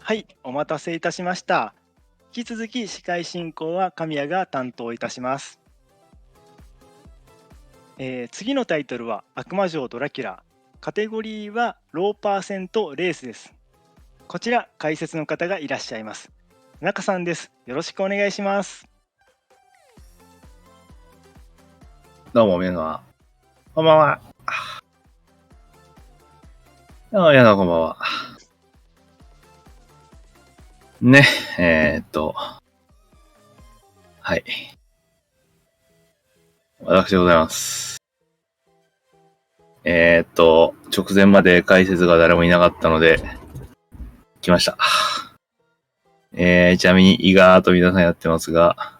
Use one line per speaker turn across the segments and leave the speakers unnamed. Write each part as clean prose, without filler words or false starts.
はい、お待たせいたしました。引き続き司会進行は神谷が担当いたします。次のタイトルは悪魔城ドラキュラ。カテゴリーはローパーセントレースです。こちら解説の方がいらっしゃいます。中さんです。よろしくお願いします。
どうも皆様、こんばんは。どうも皆様こんばんは。ね、はい。私でございます。直前まで解説が誰もいなかったので、来ました。ちなみに、伊賀と皆さんやってますが、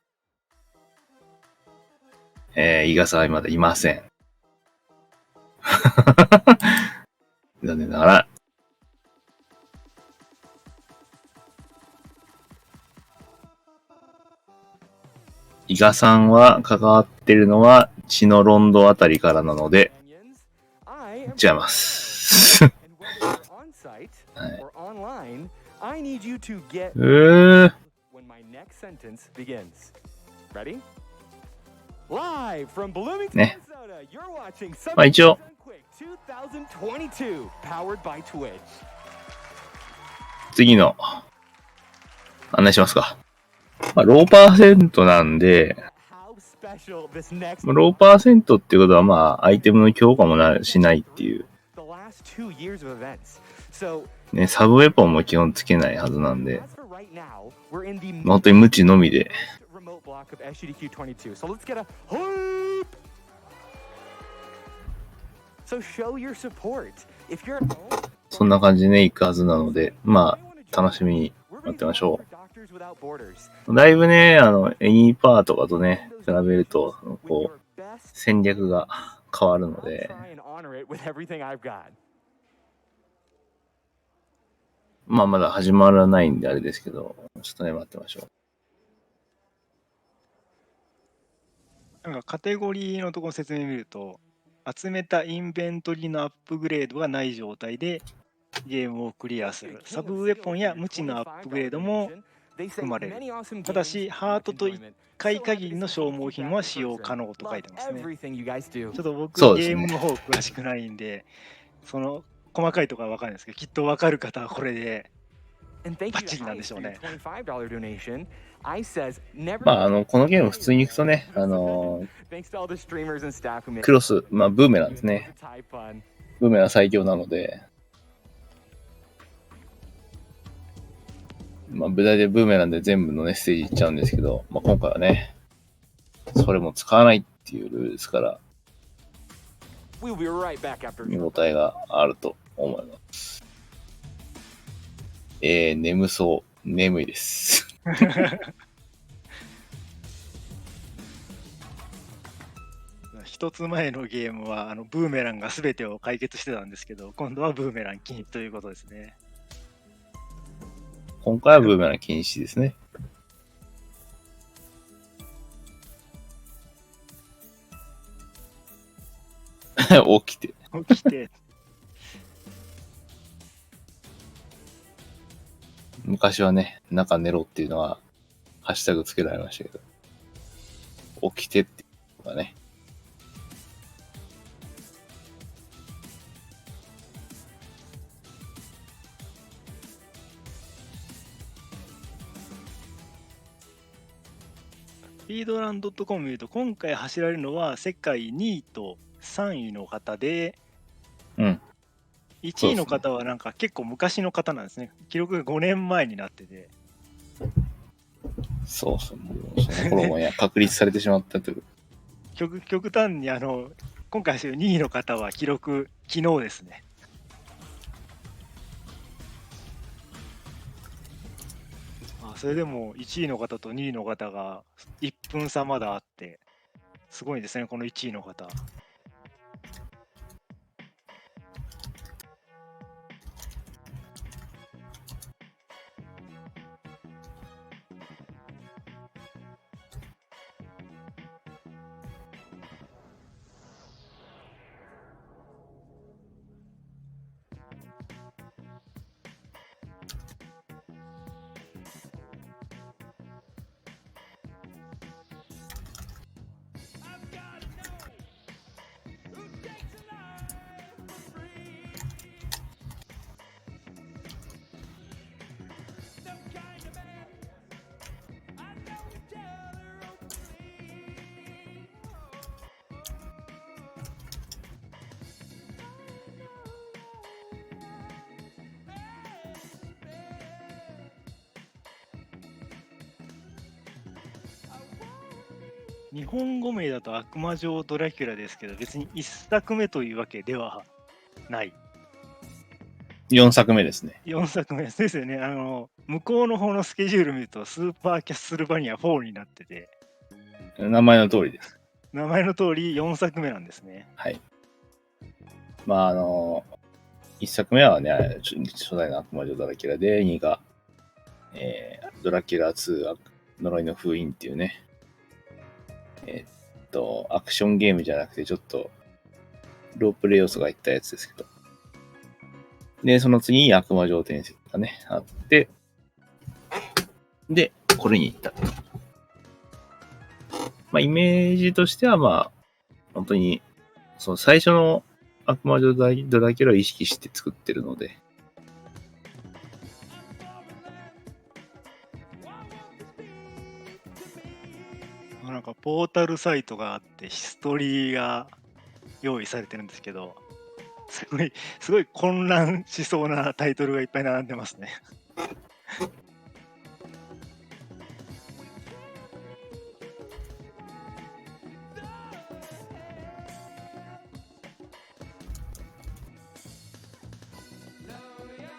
伊賀さんはまだいません。残念ながら。伊賀さんは関わってるのは血のロンドあたりからなので、違います。はい、ね。まあ一応、次の案内しますか。まあ、ローパーセントなんで、ローパーセントっていうことはまあアイテムの強化もしないっていう。ね、サブウェポンも基本つけないはずなんで、本当に無知のみで。そんな感じでね、行くはずなので、まあ、楽しみに待ってましょう。だいぶね、エニーパーとかとね、比べると、こう、戦略が変わるので、まあ、まだ始まらないんであれですけど、ちょっとね、待ってましょ
う。なんかカテゴリーのところ説明見ると、集めたインベントリのアップグレードがない状態でゲームをクリアする。サブウェポンや無知のアップグレードも含まれる。ただし、ハートと1回限りの消耗品は使用可能と書いてますね。ちょっと僕、ゲームの方詳しくないんで、その細かいところは分かるんですけど、きっと分かる方はこれでバッチリなんでしょうね。
まあ、このゲーム普通に行くとね、クロス、まあ、ブーメランですね。ブーメラン最強なので、まあ、大体ブーメランで全部のね、ステージ行っちゃうんですけど、まあ、今回はね、それも使わないっていうルールですから、見応えがあると思います。眠そう。眠いです。
一つ前のゲームはブーメランが全てを解決してたんですけど、今度はブーメラン禁止ということですね。
今回はブーメラン禁止ですね。起きて。
起きて。
昔はね、中寝ろっていうのは、ハッシュタグつけられましたけど、起きてっていうのがね。
スピードラン .com 見ると、今回走られるのは世界2位と3位の方で、
うん。
1位の方はなんか結構昔の方なんですね。記録が5年前になってて。
そうそう。もうその頃も確立されてしまったという。
極端に今回走る2位の方は記録、昨日ですね。それでも1位の方と2位の方が1分差まだあって、すごいですね、この1位の方。日本語名だと悪魔城ドラキュラですけど、別に1作目というわけではない。
4作目ですね。
4作目ですよね。向こうの方のスケジュール見ると、スーパーキャッスルバニア4になってて、
名前の通りです。
名前の通り4作目なんですね。
はい。まあ、1作目はね、初代の悪魔女ドラキュラで、2が、ドラキュラ2呪いの封印っていうね、アクションゲームじゃなくて、ちょっと、ロープレイ要素が入ったやつですけど。で、その次に悪魔城伝説がね、あって、で、これに行った。まあ、イメージとしては、まあ、本当に、その最初の悪魔女ドラキュラを意識して作ってるので、
なんかポータルサイトがあって、ヒストリーが用意されてるんですけど、すごい混乱しそうなタイトルがいっぱい並んでますね。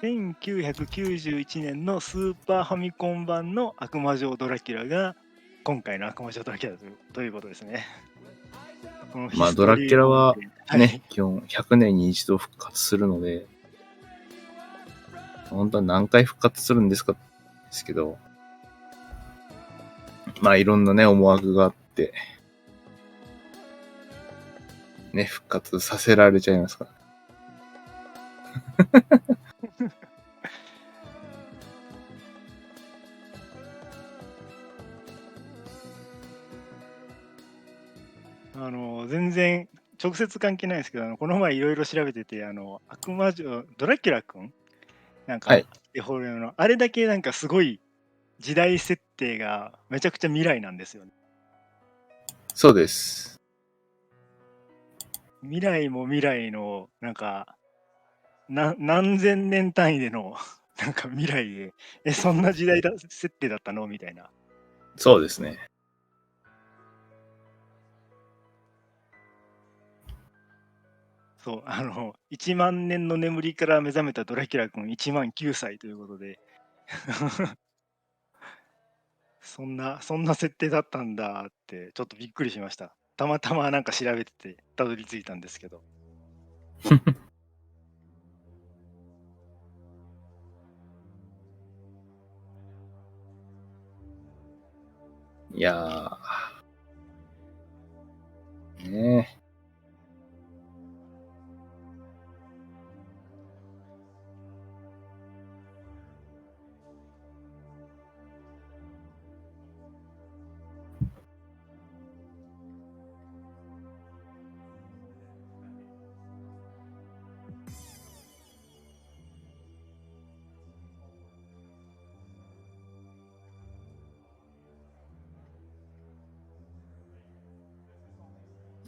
1991年のスーパーファミコン版の悪魔城ドラキュラが今回の悪魔城ドラキュラということですね。
まあ、ドラキュラはね、
はい、
基本100年に一度復活するので、本当は何回復活するんですかですけど、まあいろんなね、思惑があって、ね、復活させられちゃいますから。
全然直接関係ないですけど、この前いろいろ調べてて、悪魔城ドラキュラ君なんか、
はい。
あれだけなんかすごい時代設定がめちゃくちゃ未来なんですよね。
そうです。
未来も未来のなんか何千年単位でのなんか未来で、そんな時代設定だったのみたいな。
そうですね。
そう、1万年の眠りから目覚めたドラキュラ君1万9歳ということで、そんな設定だったんだって、ちょっとびっくりしました。たまたまなんか調べてて、たどり着いたんですけど。
いやー、ね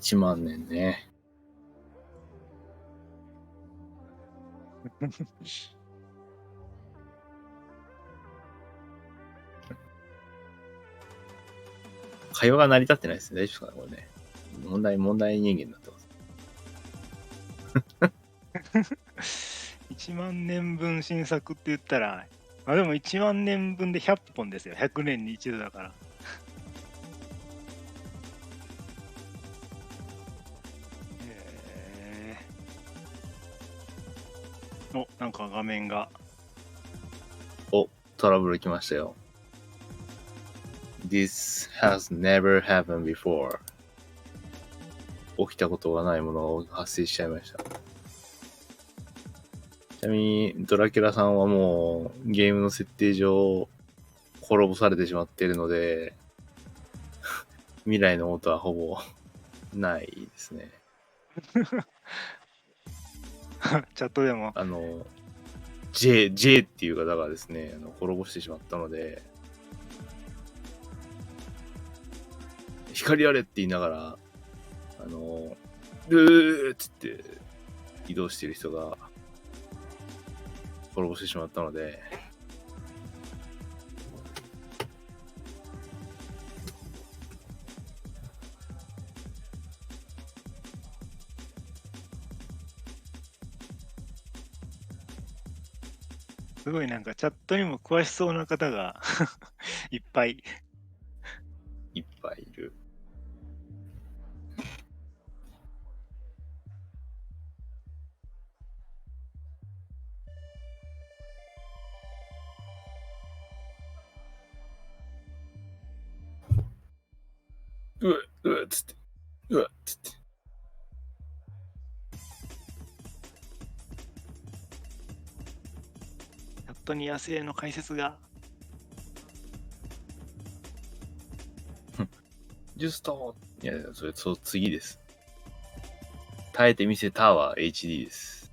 1万年ね。会話が成り立ってないですね。大丈夫ですかね、これね。問題人間になってます。
1万年分新作って言ったら、でも1万年分で100本ですよ。100年に一度だから。なんか画面が。
お、トラブル来ましたよ。This has never happened before. 起きたことがないものが発生しちゃいました。ちなみに、ドラキュラさんはもうゲームの設定上滅ぼされてしまっているので、未来の音はほぼないですね。
チャットでも。
J っていう方がですね、滅ぼしてしまったので、光あれって言いながら、ーって言って移動している人が滅ぼしてしまったので、
すごいなんかチャットにも詳しそうな方がいっぱい。
いっぱいいる。うわ、うわっつって。うわっつって。
チャットに野生の解説が。
ジュストいや、それ、そう、次です。耐えてみせたは HD です。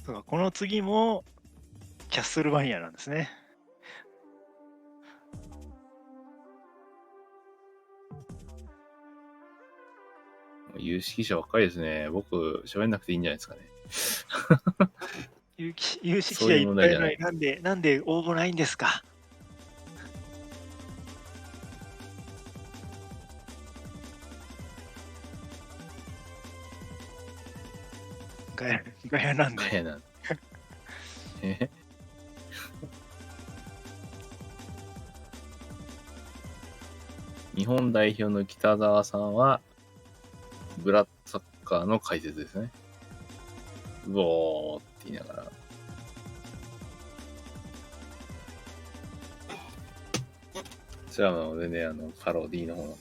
そうか、この次もキャッスルバニアなんですね。
有識者ばっかりですね。僕、喋んなくていいんじゃないですかね。
有識
そういう
者いっぱいいる
問題じゃない。
のになんで応募ないんですか。ガヤなんで。
なん日本代表の北澤さんは、ブラッドサッカーの解説ですね。うおーって言いながら。それはもう全然パロディの方の。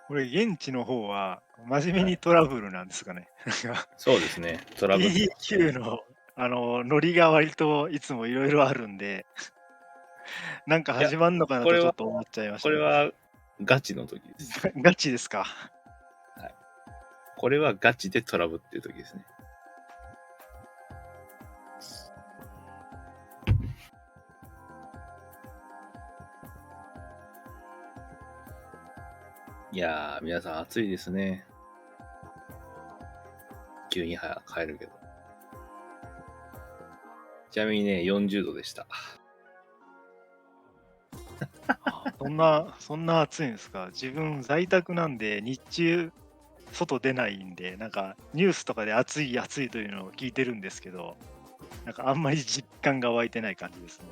これ現地の方は真面目にトラブルなんですかね。
そうですね。トラブル。
DQ のノリが割といつもいろいろあるんで、なんか
いや
始まんのかな
これは、
とちょっと思っちゃいましたね。
これはガチの時です。
ガチですか。
はい。これはガチでトラブっていう時ですね。いやー、皆さん暑いですね。急に帰るけど。ちなみにね、40度でした。
そんな暑いんですか。自分在宅なんで日中外出ないんで、なんかニュースとかで暑い暑いというのを聞いてるんですけど、なんかあんまり実感が湧いてない感じですね。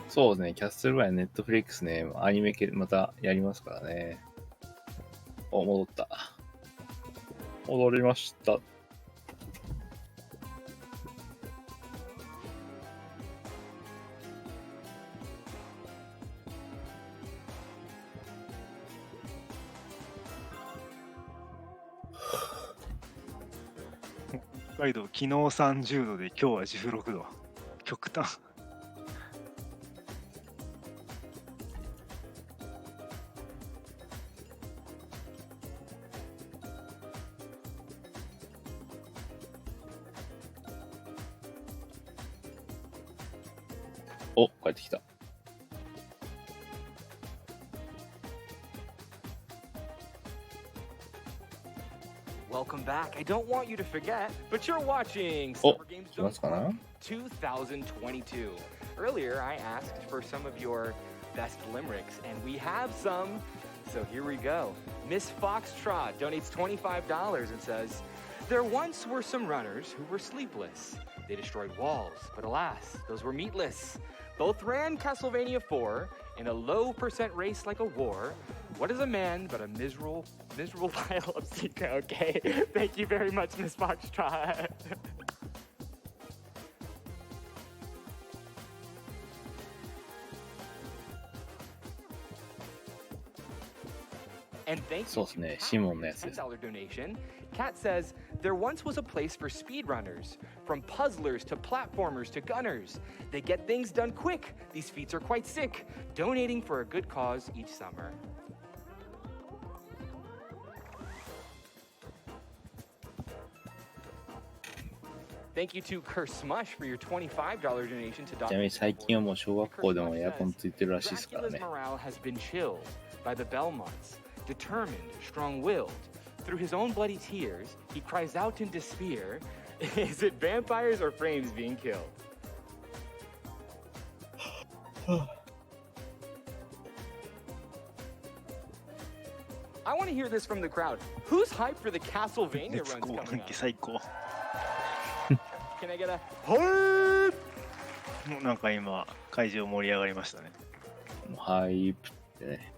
そうですね、キャッスルバイネットフリックスね、アニメ系またやりますからね。お、戻った。戻りました。
北海道、昨日30度で今日は16度。極端。
お、帰ってきた。
Welcome back. I don't want you to forget, but you're watching
お、
Summer Games
来ますかな
2022. Earlier, I asked for some of your best limericks, and we have some. So here we go. Miss Foxtrot donates $25 and says, "There once were some runners who were sleepless. They destroyed walls, but alas, those were meatless. Both ran Castlevania 4 in a low percent race like a war. What is a man but a miserable pile of secret?" Okay, thank you very much, Miss Foxtrot. And thank you
そうですね、シモンのやつです。
$10 donation. Kat says, "There once was a place for speedrunners, from puzzlers to platformers to gunners. They get things done quick. These feats are quite sick. Donating for a good cause each summer." Thank you to Kersmush for your $25 donation to
ちなみに最近はもう小学校でもエアコンついてるらしいですから
Dracula's
ね。
morale has been chilled by the Belmonts, determined, strong-willed. Through his own bloody tears, he cries out in despair, is it vampires or frames being killed? I want to hear this from the crowd. Who's hyped for the Castlevania
熱
runs
高
coming
短
up?
期最高。
Can I get a hype?
もうなんか今会場盛り上がりましたね。
もうハイプってね。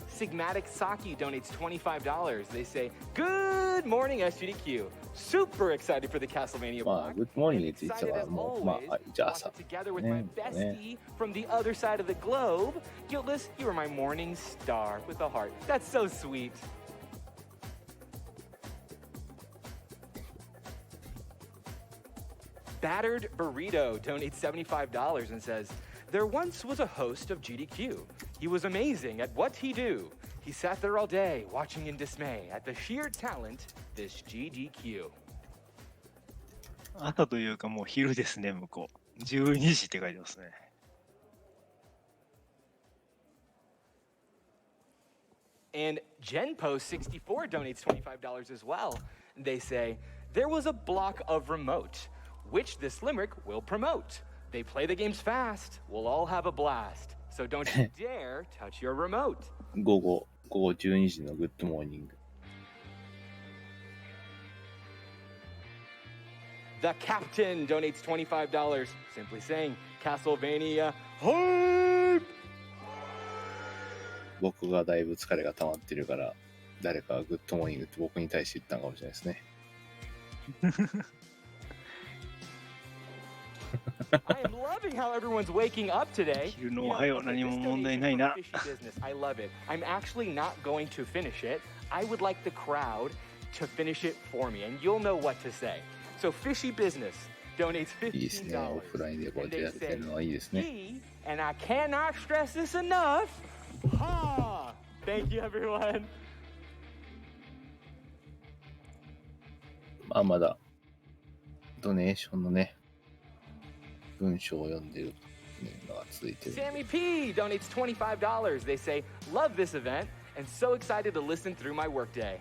Sigmatic Saki donates $25. They say, Good morning, SGDQ. Super excited for the Castlevania
まあ、
block.
グッドモーニング
And
って言ってた
excited
から、
as
もう、ま
always
あ、じゃあ
to
朝
watch it together with my
ね。ね
bestie from the other side of the globe. Guiltless, you are my morning star with a heart. That's so sweet. Battered Burrito donates $75 and says, There once was a host of GDQ. He was amazing at what he do. He sat there all day, watching in dismay at the sheer talent, this GDQ.
朝というかもう昼ですね、向こう。12時って書いてますね。
And GenPost64 donates $25 as well. They say, There was a block of remote, which this limerick will promote. They play the games fast. We'll all have a blast. So don't you dare touch your remote.
午後12時のグッドモーニング。
The Captain donates $25, simply saying, Castlevania hype!
僕がだいぶ疲れが溜まってるから、誰かがグッドモーニングって僕に対して言ったのかもしれないですね。
I am loving how everyone's waking up today.
昼のおはよう、何も問題ないな。
Fishy business. I love it. I'm actually not going to finish it. I would like the crowd to finish it for me, and you'll know what to say. So Fishy Business donates $15.
いいですね。オフラインでこうやってやってるのはいいですね。
He, and I cannot stress this enough. Ha! Thank you, everyone.
まあまだ、ドネーションのね、文章を読んでるのが続いてる。
Sammy P donates $25. They say, love this event and so excited to listen through my workday.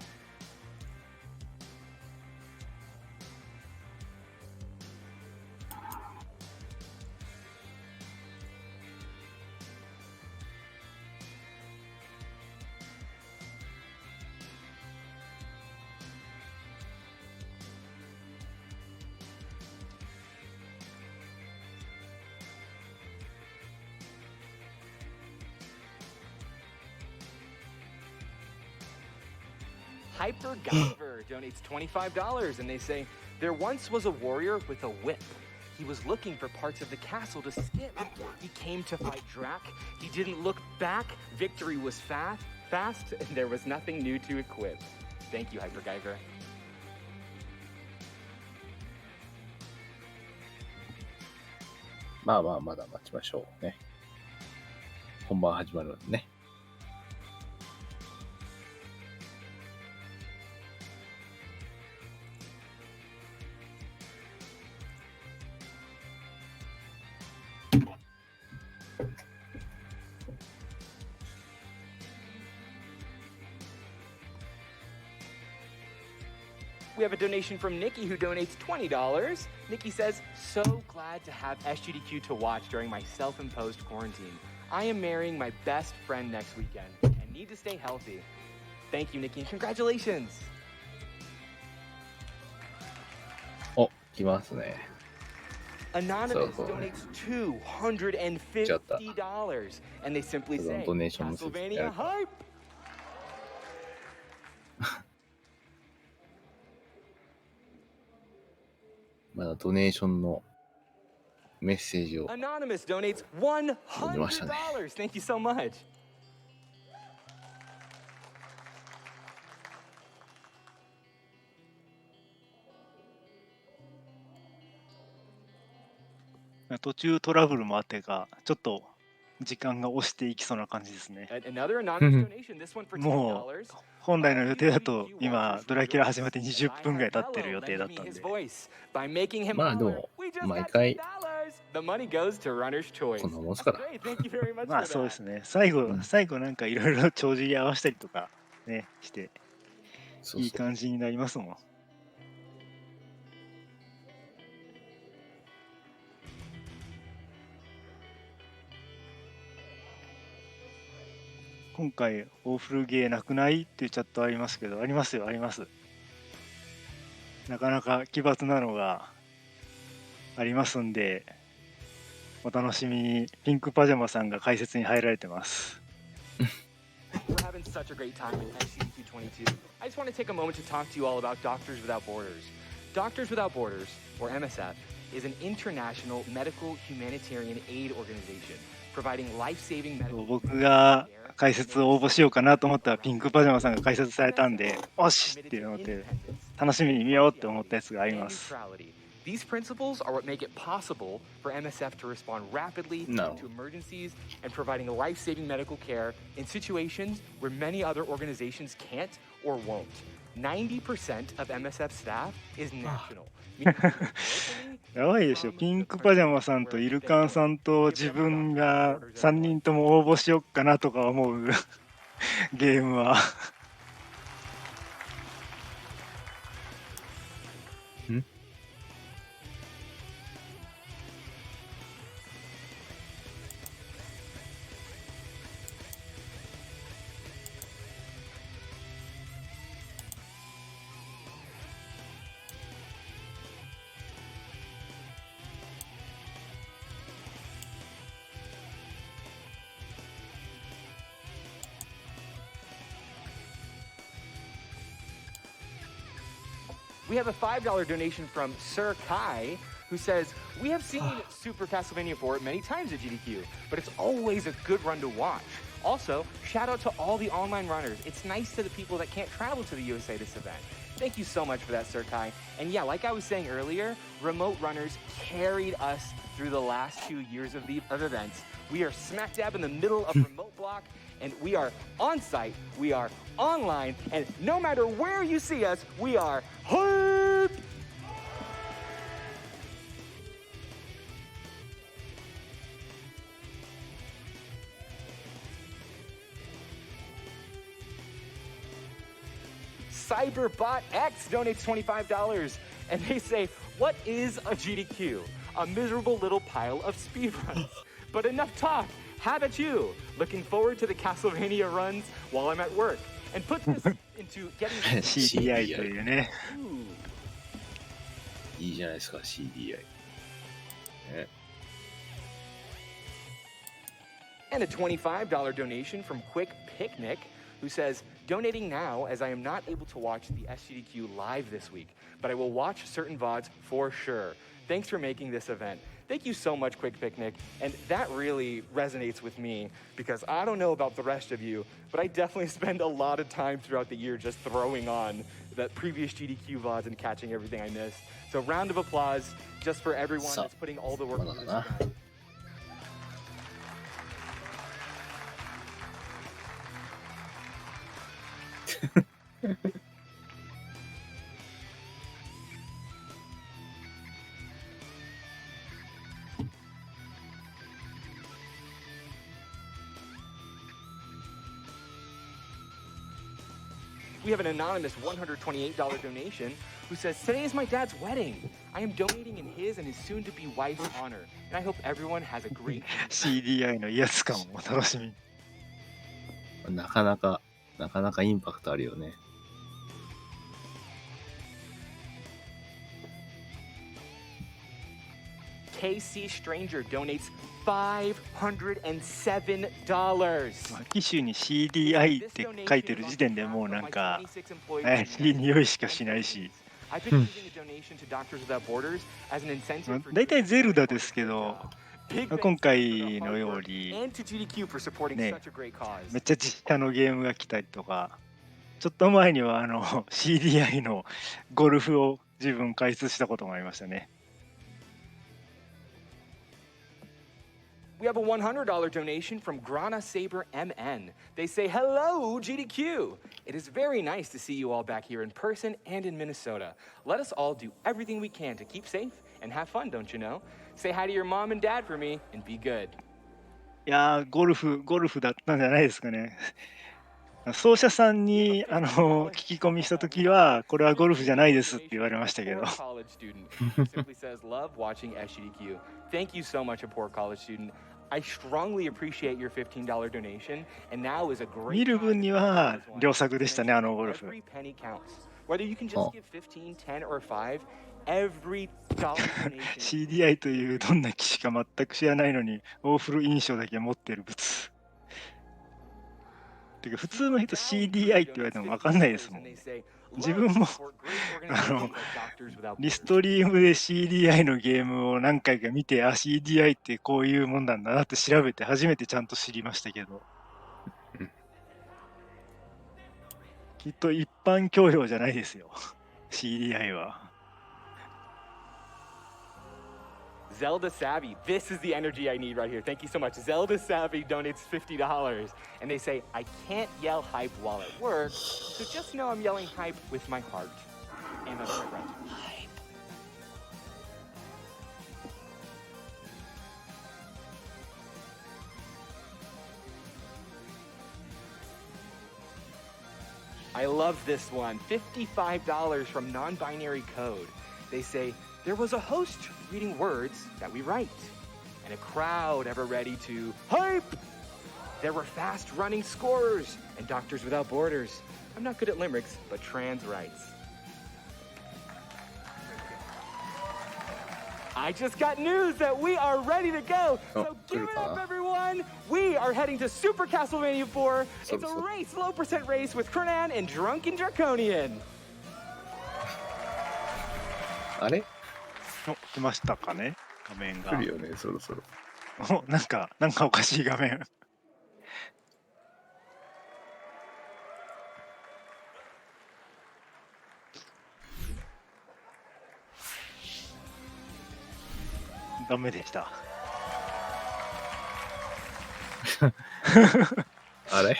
Hyper Guyver donates $25 and they say, there once was a warrior with a whip. He was looking for parts of the castle to skip. He came to fight Drac. He didn't look back. Victory was fast, and there was nothing new to equip. Thank you, Hyper Guyver.
まあまあ、まだ待ちましょうね。本番始まるんでね。
We have a donation from Nikki who donates $20. Nikki says, so glad to have SGDQ to watch during my self-imposed quarantine. I am marrying my best friend next weekend and need to stay healthy. Thank you, Nikki, and congratulations.
お、来ますね。
Anonymous
So,
donates $250 and they simply
So,
say,
donation was
Castlevania
hysterical.
hype.
まだドネーションのメッセージを
Anonymous donates $100. Thank you so much.
途中トラブルもあってか、ちょっと時間が押していきそうな感じですね。
Another anonymous donation, this one for
もう
$10.
本来の予定だと
GDQ
今
watchers
ドラキュラ始まって
rejoice
20
that
分ぐら
I
い
have
経ってる
Hello
予定だ
lending
っ
me
たん
his
で、
voice by making him
まあで
holler.
も、
We just
毎
got
回
$10. The money goes to runner's choice.
こんなもんす
That's
から。
great. Thank you very much
まあ
for
そうで
that.
すね。最後なんかいろいろ帳尻合わせたりとかね、して
そうそう。
いい感じになりますもん。今回オーフルゲーなくないっていうチャットありますけど、ありますよ、あります。なかなか奇抜なのがありますんで、お楽しみに。ピンクパジャマさんが解説に入られてます。
We're having such a great time in SGDQ2022. I just want to take a moment to talk to you all about Doctors Without Borders. Doctors Without Borders, or MSF, is an international medical humanitarian aid organization providing life-saving medical
僕が解説を応募しようかなと思ったらピンクパジャマさんが解説されたんで、おしっていうので楽しみに見ようって思ったやつがあります。
These principles are what make it possible for MSF to respond rapidly
No.
to emergencies and providing life-saving medical care in situations where many other organizations can't or won't. 90% of MSF staff is national.
やばいでしょ。ピンクパジャマさんとイルカンさんと自分が3人とも応募しよっかなとか思うゲームは
We have a $5 donation from Sir Kai, who says, we have seen Super Castlevania 4 many times at GDQ, but it's always a good run to watch. Also, shout out to all the online runners. It's nice to the people that can't travel to the USA this event. Thank you so much for that, Sir Kai. And yeah, like I was saying earlier, remote runners carried us through the last 2 years of events. We are smack dab in the middle of remote block, and we are on site, we are online, and no matter where you see us, we are hype! Cyberbot X donates $25, and they say, what is a GDQ? A miserable little pile of speedruns. But enough talk. How about you? Looking forward to the Castlevania runs while I'm at work. And put this into getting...
CDI というね。
いいじゃないですか、CDI。ね、
And a $25 donation from Quick Picnic, who says, donating now as I am not able to watch the SGDQ live this week, but I will watch certain VODs for sure. Thanks for making this event. Thank you so much, Quick Picnic. And that really resonates with me because I don't know about the rest of you, but I definitely spend a lot of time throughout the year just throwing on the previous GDQ VODs and catching everything I missed. So round of applause just for everyone that's putting all the work into this event. We have an anonymous $128 donation who says, today is my dad's wedding. I am donating in his and his soon-to-be wife's honor, and I hope everyone has a great
CDI の威圧感も楽しみ。
なかなかインパクトあるよね。
KC Stranger donates $507.
機種に CDI って書いてる時点でもうなんか怪しい匂いしかしないし、だいたいゼルダですけど、今回のように、ね、めっちゃ実写のゲームが来たりとか、ちょっと前にはCDI のゴルフを自分開発したこともありましたね。
We have a $100 donation from Grana Saber MN. They say, hello, GDQ. It is very nice to see you all back here in person and in Minnesota. Let us all do everything we can to keep safe and have fun, don't you know? Say hi to your mom and dad for me and be good.
いやー、ゴルフだったんじゃないですかね。奏者さんに聞き込みしたときは、これはゴルフじゃないですって言われましたけど。
Poor college student who simply says, love watching SGDQ. Thank you so much, a poor college student. I strongly appreciate your $15 donation, and now is a great
見る分には良作でしたね、ゴルフ。
Every penny counts. Whether you can just give 15, 10, or 5, every dollar donation.
CDI というどんな機種か全く知らないのに、オーフル印象だけ持ってる物。てか普通の人 CDI って言われても分かんないですもん。自分もリストリームで CDI のゲームを何回か見て、CDI ってこういうもんなんだなって調べて初めてちゃんと知りましたけど、きっと一般教養じゃないですよ、CDI は。
Zelda Savvy, this is the energy I need right here. Thank you so much. Zelda Savvy donates $50. And they say, I can't yell hype while at work, so just know I'm yelling hype with my heart. And that's my friend. Hype. I love this one. $55 from Non-Binary Code. They say, there was a host reading words that we write, and a crowd ever ready to hype. There were fast-running scorers and Doctors Without Borders. I'm not good at limericks, but trans rights. I just got news that we are ready to go. So give it up, everyone. We are heading to Super Castlevania 4. It's a race, low percent race with Crunan and DrunkenDraconian.
あれ
来ましたかね、画面が。
来るよね、そろそろ。
なんかおかしい画面。ダメでした。
あれ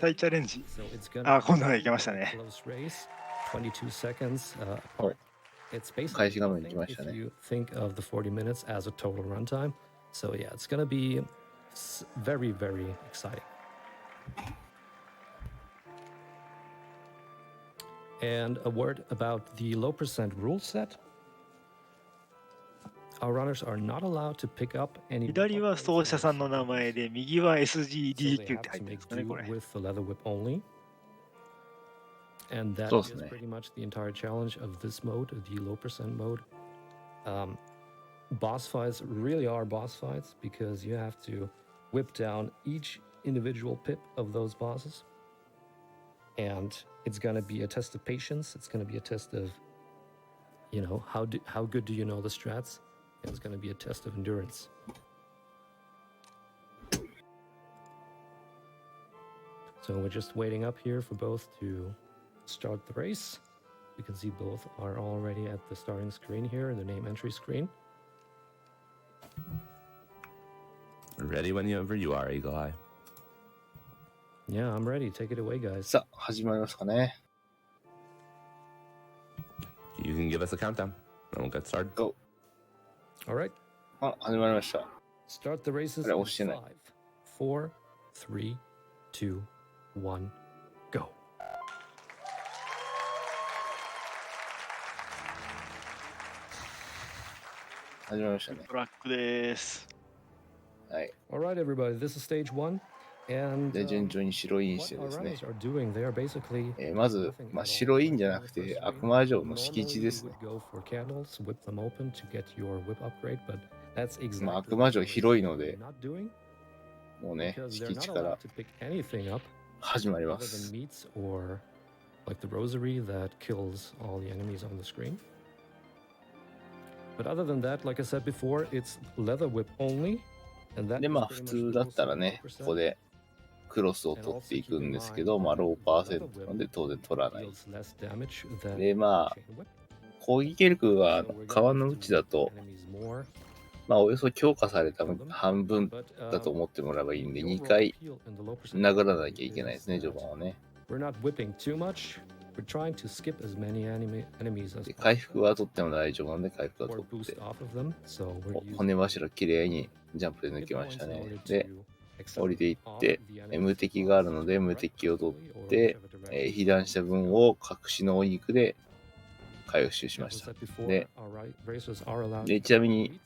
再チャレンジ。あ、今度はいけましたね。
開始画面に来ましたね。
Think of the 40 minutes as a total runtime. So yeah, it's gonna be very, very exciting. And a word about the low percent rule set. Our runners are not allowed to pick up any.
左は奏者さんの名前で、右は SGDQ って入ってるんですかね、これ。
With the leather whip only. And that is pretty much the entire challenge of this mode, the low percent mode. Boss fights really are boss fights because you have to whip down each individual pip of those bosses. And it's going to be a test of patience. It's going to be a test of, you know, how good do you know the strats? And it's going to be a test of endurance. So we're just waiting up here for both to start the race. You can see both are already at the starting screen here, the name entry screen.
Ready whenever you are, Eagle Eye.
Yeah, I'm ready. Take it away, guys.
さあ、始まりますかね。
You can give us a countdown, and we'll get started.
Go.
All right.
あ、始まりました。
Start the races in 5, 4, 3, 2, 1, go.
始まりましたね。
トラックです。
はい。
All right, everybody. This is stage 1. And
で、順調に白インしてですね。
they are basically
まず、白インじゃなくて、悪魔城の敷地ですね。悪魔城広いので、もうね、敷地から始まります。
Like the rosary that kills all the enemies on the screen. But other than that, like I said before, it's leather whip only. And that
で、普通だったらね、ここでクロスを取っていくんですけど、まあ、ローパーセントなので当然取らない。で、まあ、攻撃力は川の内だと、まあ、およそ強化された半分だと思ってもらえばいいんで、2回殴らなきゃいけないですね、序盤はね。で回復は取っても大丈夫なんで、回復は取って。骨柱きれいにジャンプで抜けましたね。で、降りていって、無敵があるので、無敵を取って、被弾した分を隠しのお肉で回復しました。で、ちなみに、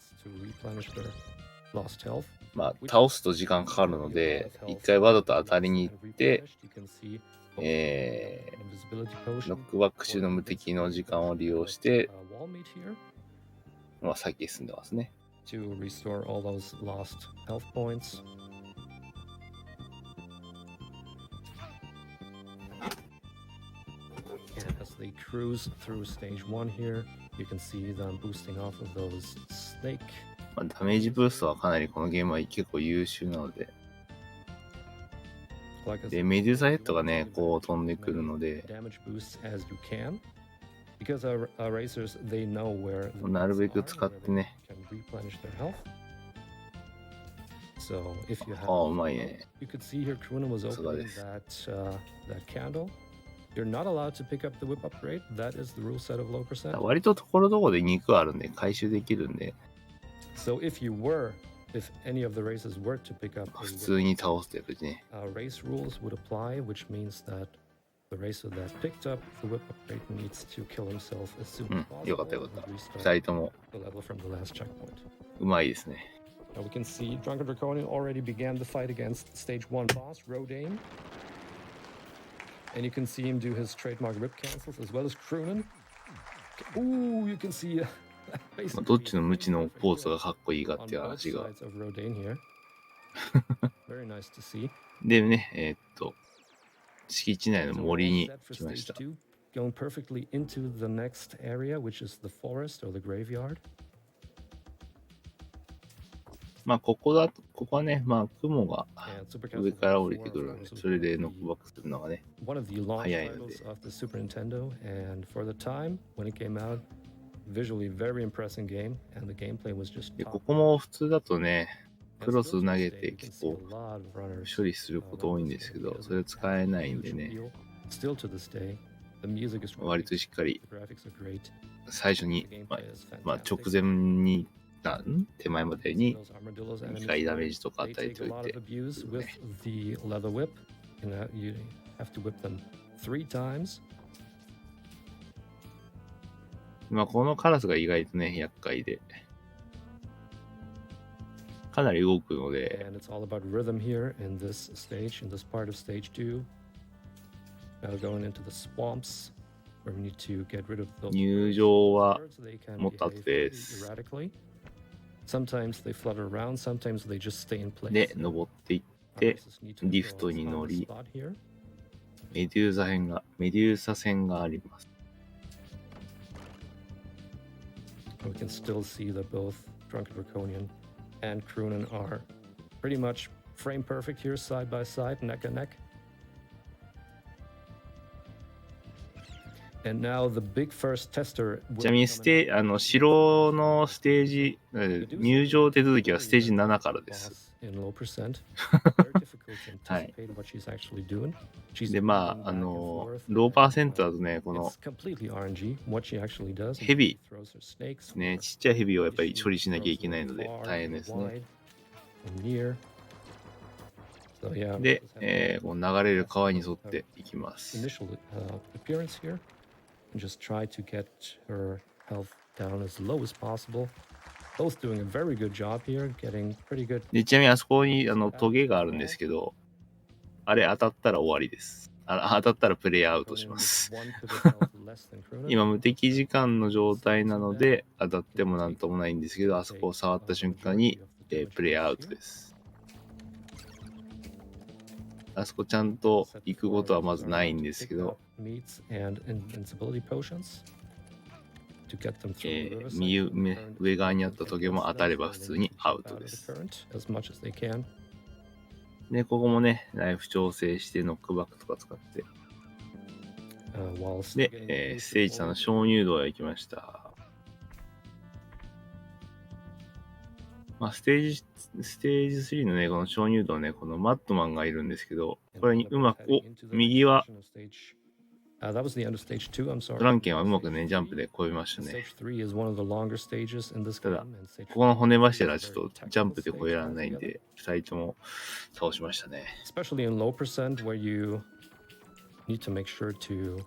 まあ、倒すと時間かかるので、一回わざと当たりに行って、ノックバック中の無敵の時間を利用して、まあ、先へ進んでますね。
As they cruise through stage 1 here, you can see them boosting off of those snake.
まあ、ダメージブーストはかなりこのゲームは結構優秀なので。で、メデューサヘッドがね、こう飛んでくるので、なるべく使ってね。ああ、うまいね。さすがです。割とところどころで肉あるんで回収できるんで。
So if any of the races were to pick up
普通に倒すってやつね。
Race rules would apply, which means that the racer that picked up the whip upgrade needs to kill himself as soon as possible.
よかったよかった。二人ともうまいですね。
Now we can see DrunkenDraconian already began the fight against stage 1 boss, Rodane. And you can see him do his trademark whip cancels as well as Crunan. Ooh, you can see
どっちの無知のポーズがかっこいいかっていう話が。でね、敷地内の森に来ました。
Going perfectly into the next area, which is the forest or the graveyard.
まあここはね、まあ雲が上から降りてくるので、それでノックバックするのがね、早いので。
Visually very impressive game, and the gameplay was just
でここも普通だとね、クロス投げて結構処理すること多いんですけど、それ使えないんでね、割としっかり最初に、まあ直前に、手前までに2回ダメージとか与えておいて、まあこのカラスが意外とね、厄介で、かなり動くので、入場はもっと後です。で、登っていって、リフトに乗り、メデューサ線があります。
We can still see that both DrunkenDraconian and Crunan are pretty much frame perfect here, side by side, neck and neck. And now the big first tester.
ちなみに城のステージ、入場手続きはステージ7からです。はい。で、まあ、ローパーセントだとね、このヘビですね、ちっちゃいヘビをやっぱり処理しなきゃいけないので大変ですね。で、この流れる川に沿っていきます。
Just try to get her health down as low as possible. Both doing a very good job here, getting pretty good.
で、ちなみにあそこにトゲがあるんですけど、あれ当たったら終わりです。当たったらプレイアウトします。今無敵時間の状態なので当たってもなんともないんですけど、あそこを触った瞬間に、プレイアウトです。あそこちゃんと行くことはまずないんですけど、上側にあったトゲも当たれば普通にアウトです。で、ここもね、ライフ調整してノックバックとか使って。で、ステージ3の鍾乳洞へ行きました。まあ、ステージ3のね、この鍾乳洞ね、このマットマンがいるんですけど、これにうまく、右は、ドランケンはうまくね、ジャンプで越えましたね。ただ、ここの骨柱はちょっとジャンプで越えられないんで、2人とも倒しましたね。
Especially in low percent where you need to make sure to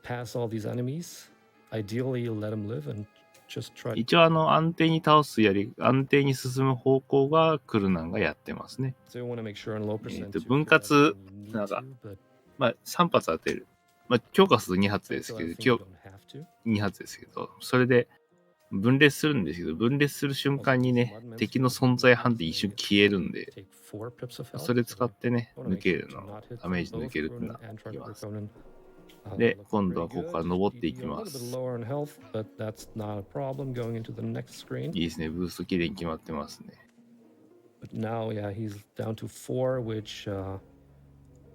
pass all these enemies. Ideally, you let them live and just try.
一応安定に倒す安定に進む方向がクルナンがやってますね。
So you want to make sure in low percent.
分割、なんか、まあ3発当てる。まあ強化すると2発ですけど、2発ですけど、それで分裂するんですけど、分裂する瞬間にね、敵の存在判定一瞬消えるんで、それ使ってね、抜けるの、ダメージ抜けるってのはできます。で、今度はここから登っていきます。いいですね、ブーストきれいに決まってますね。
But now, yeah, he's down to 4, which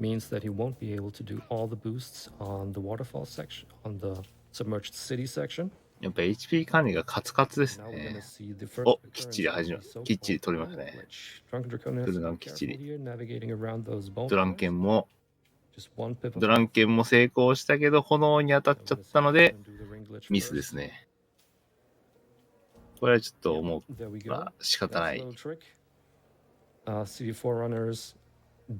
means that he won't be able to do all the boosts on the waterfall section, on the submerged city section.
やっぱ HP 管理がカツカツですね。お、きっちりきっちり取りましたね。クルナンきっちり。ドランケンも成功したけど、炎に当たっちゃったので、ミスですね。これはちょっとまあ仕方ない。
CD Forerunners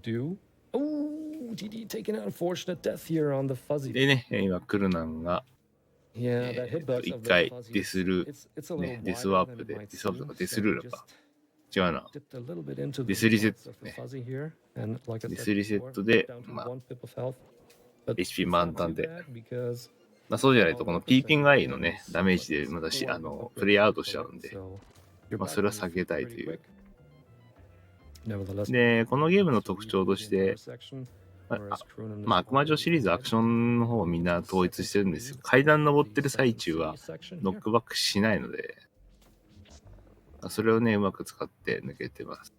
do. Oh, DD taking an unfortunate death here on the fuzzy.
でね、今クルナンが一回デスワープで、デスワープとかデスルールか。違うな。デスリセットね。デスリセットで、まあ、HP 満タンで。まあ、そうじゃないと、このピーピングアイのね、ダメージでまたプレイアウトしちゃうんで、まあ、それは避けたいという。で、このゲームの特徴として、まあ、悪魔城シリーズアクションの方をみんな統一してるんですよ。階段登ってる最中はノックバックしないので、それをね、うまく使って抜けてます。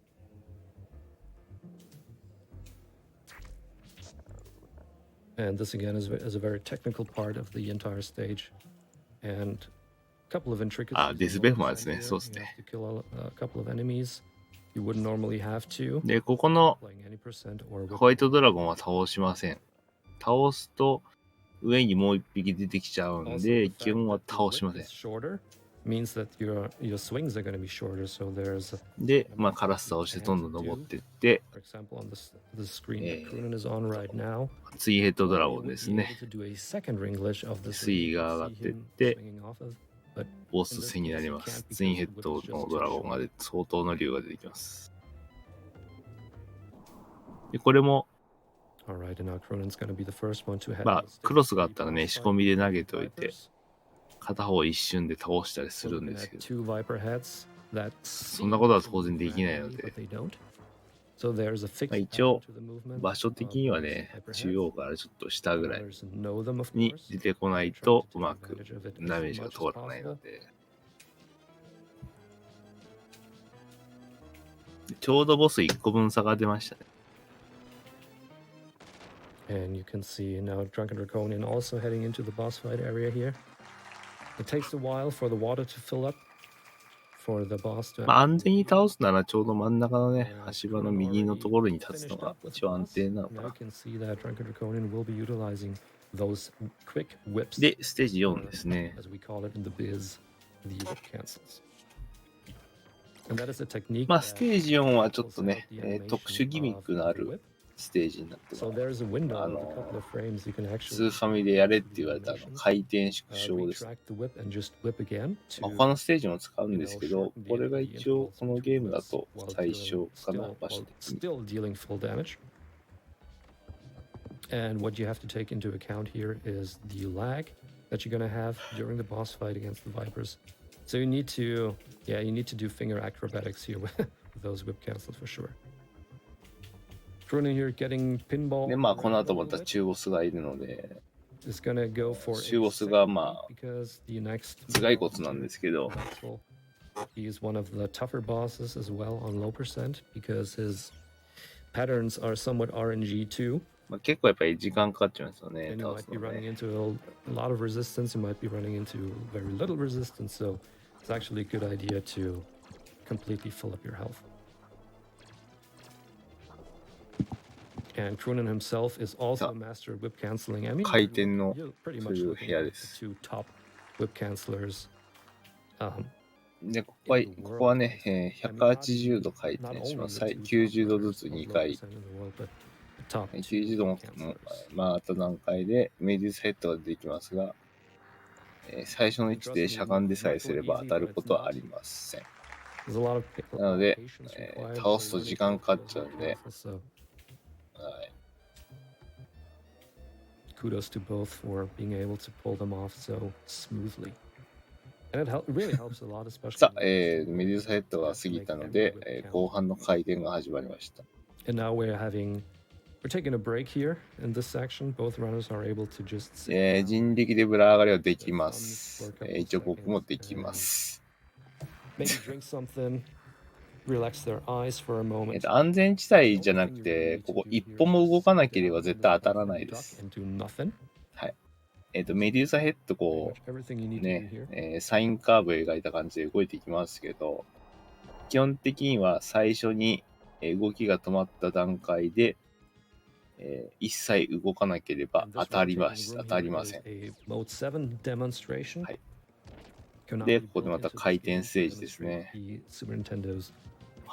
And this again is a very technical part of the entire stage. And a couple of intricacies.
デスベフマーですね。そうですね。で、ここのホワイトドラゴンは倒しません。倒すと上にもう一匹出てきちゃうんで、基本は倒しません。で、まあ、カラス倒してどんどん登っていって、ツイヘッドドラゴンですね。水位が上がっていって、ボス戦になります。ツインヘッドのドラゴンが相当の竜が出てきます。で、これも、まあ、クロスがあったらね、仕込みで投げておいて、片方一瞬で倒したりするんですけど、そんなことは当然できないので、まあ、一応、場所的にはね、中央からちょっと下ぐらいに出てこないとうまくダメージが通らないので、ちょうどボス1個分差が出ましたね。
And you can see now DrunkenDraconian also heading into the boss fight area here. It takes a while for the water to fill up for the boss to.
まあ、安全に倒すならちょうど真ん中のね、足場の右のところに立つのが一応安定なのかな。で、ステージ4ですね。まあ、ステージ4はちょっとね、特殊ギミックのあるステージになってます。スーファミでやれって言われた回転縮小です。他のステージも使うんですけど、これが一応このゲームだと最初かな場所です。
And what you have to take into account here is the lag that you're going to have during the boss fight against the Vipers. So you need to do finger acrobatics here with those whip cancels for sure. Crunan here getting pinball.
で、まあこの後また中ボスがいるので、
中ボ
スがまあ頭蓋骨なんですけど、
He's one of the tougher bosses as well on low percent because his patterns are somewhat RNG too.
まあ、結構やっぱり時間かかっちゃうんですよね、
And you
倒
might
す
be
の
running
ね。
into a lot of resistance. You might be running into very little resistance. So it's actually a good idea to completely fill up your health. And Crunan himself is also a master of whip canceling. I mean,
回転の
you're pretty
す
much
る
looking
部屋
at
で
the
す。
two top whip cancelers.
で、ここはね、180度回転します。はい、90度ずつ2回。90度も回った段階でメディウスヘッドが出てきますが、最初の位置でしゃがんでさえすれば当たることはありません。なので、倒すと時間かかっちゃうんで、はい。
Kudos to both for being able to pull them off so smoothly. And it really helps a lot, especially.
さあ、メディウスヘッドが過ぎたので、後半の回転が始まりました。
And now we're taking a break here in this section. Both runners are able to just.
人力でブラ上がりはできます。一応僕もできます。
Maybe drink something, relax their eyes for a moment.
安全地帯じゃなくて、ここ一歩も動かなければ絶対当たらないです。はい。メデューサヘッドこう、ね、サインカーブ描いた感じで動いていきますけど、基本的には最初に動きが止まった段階で、一切動かなければ当たりません。はい。で、ここでまた回転ステージですね。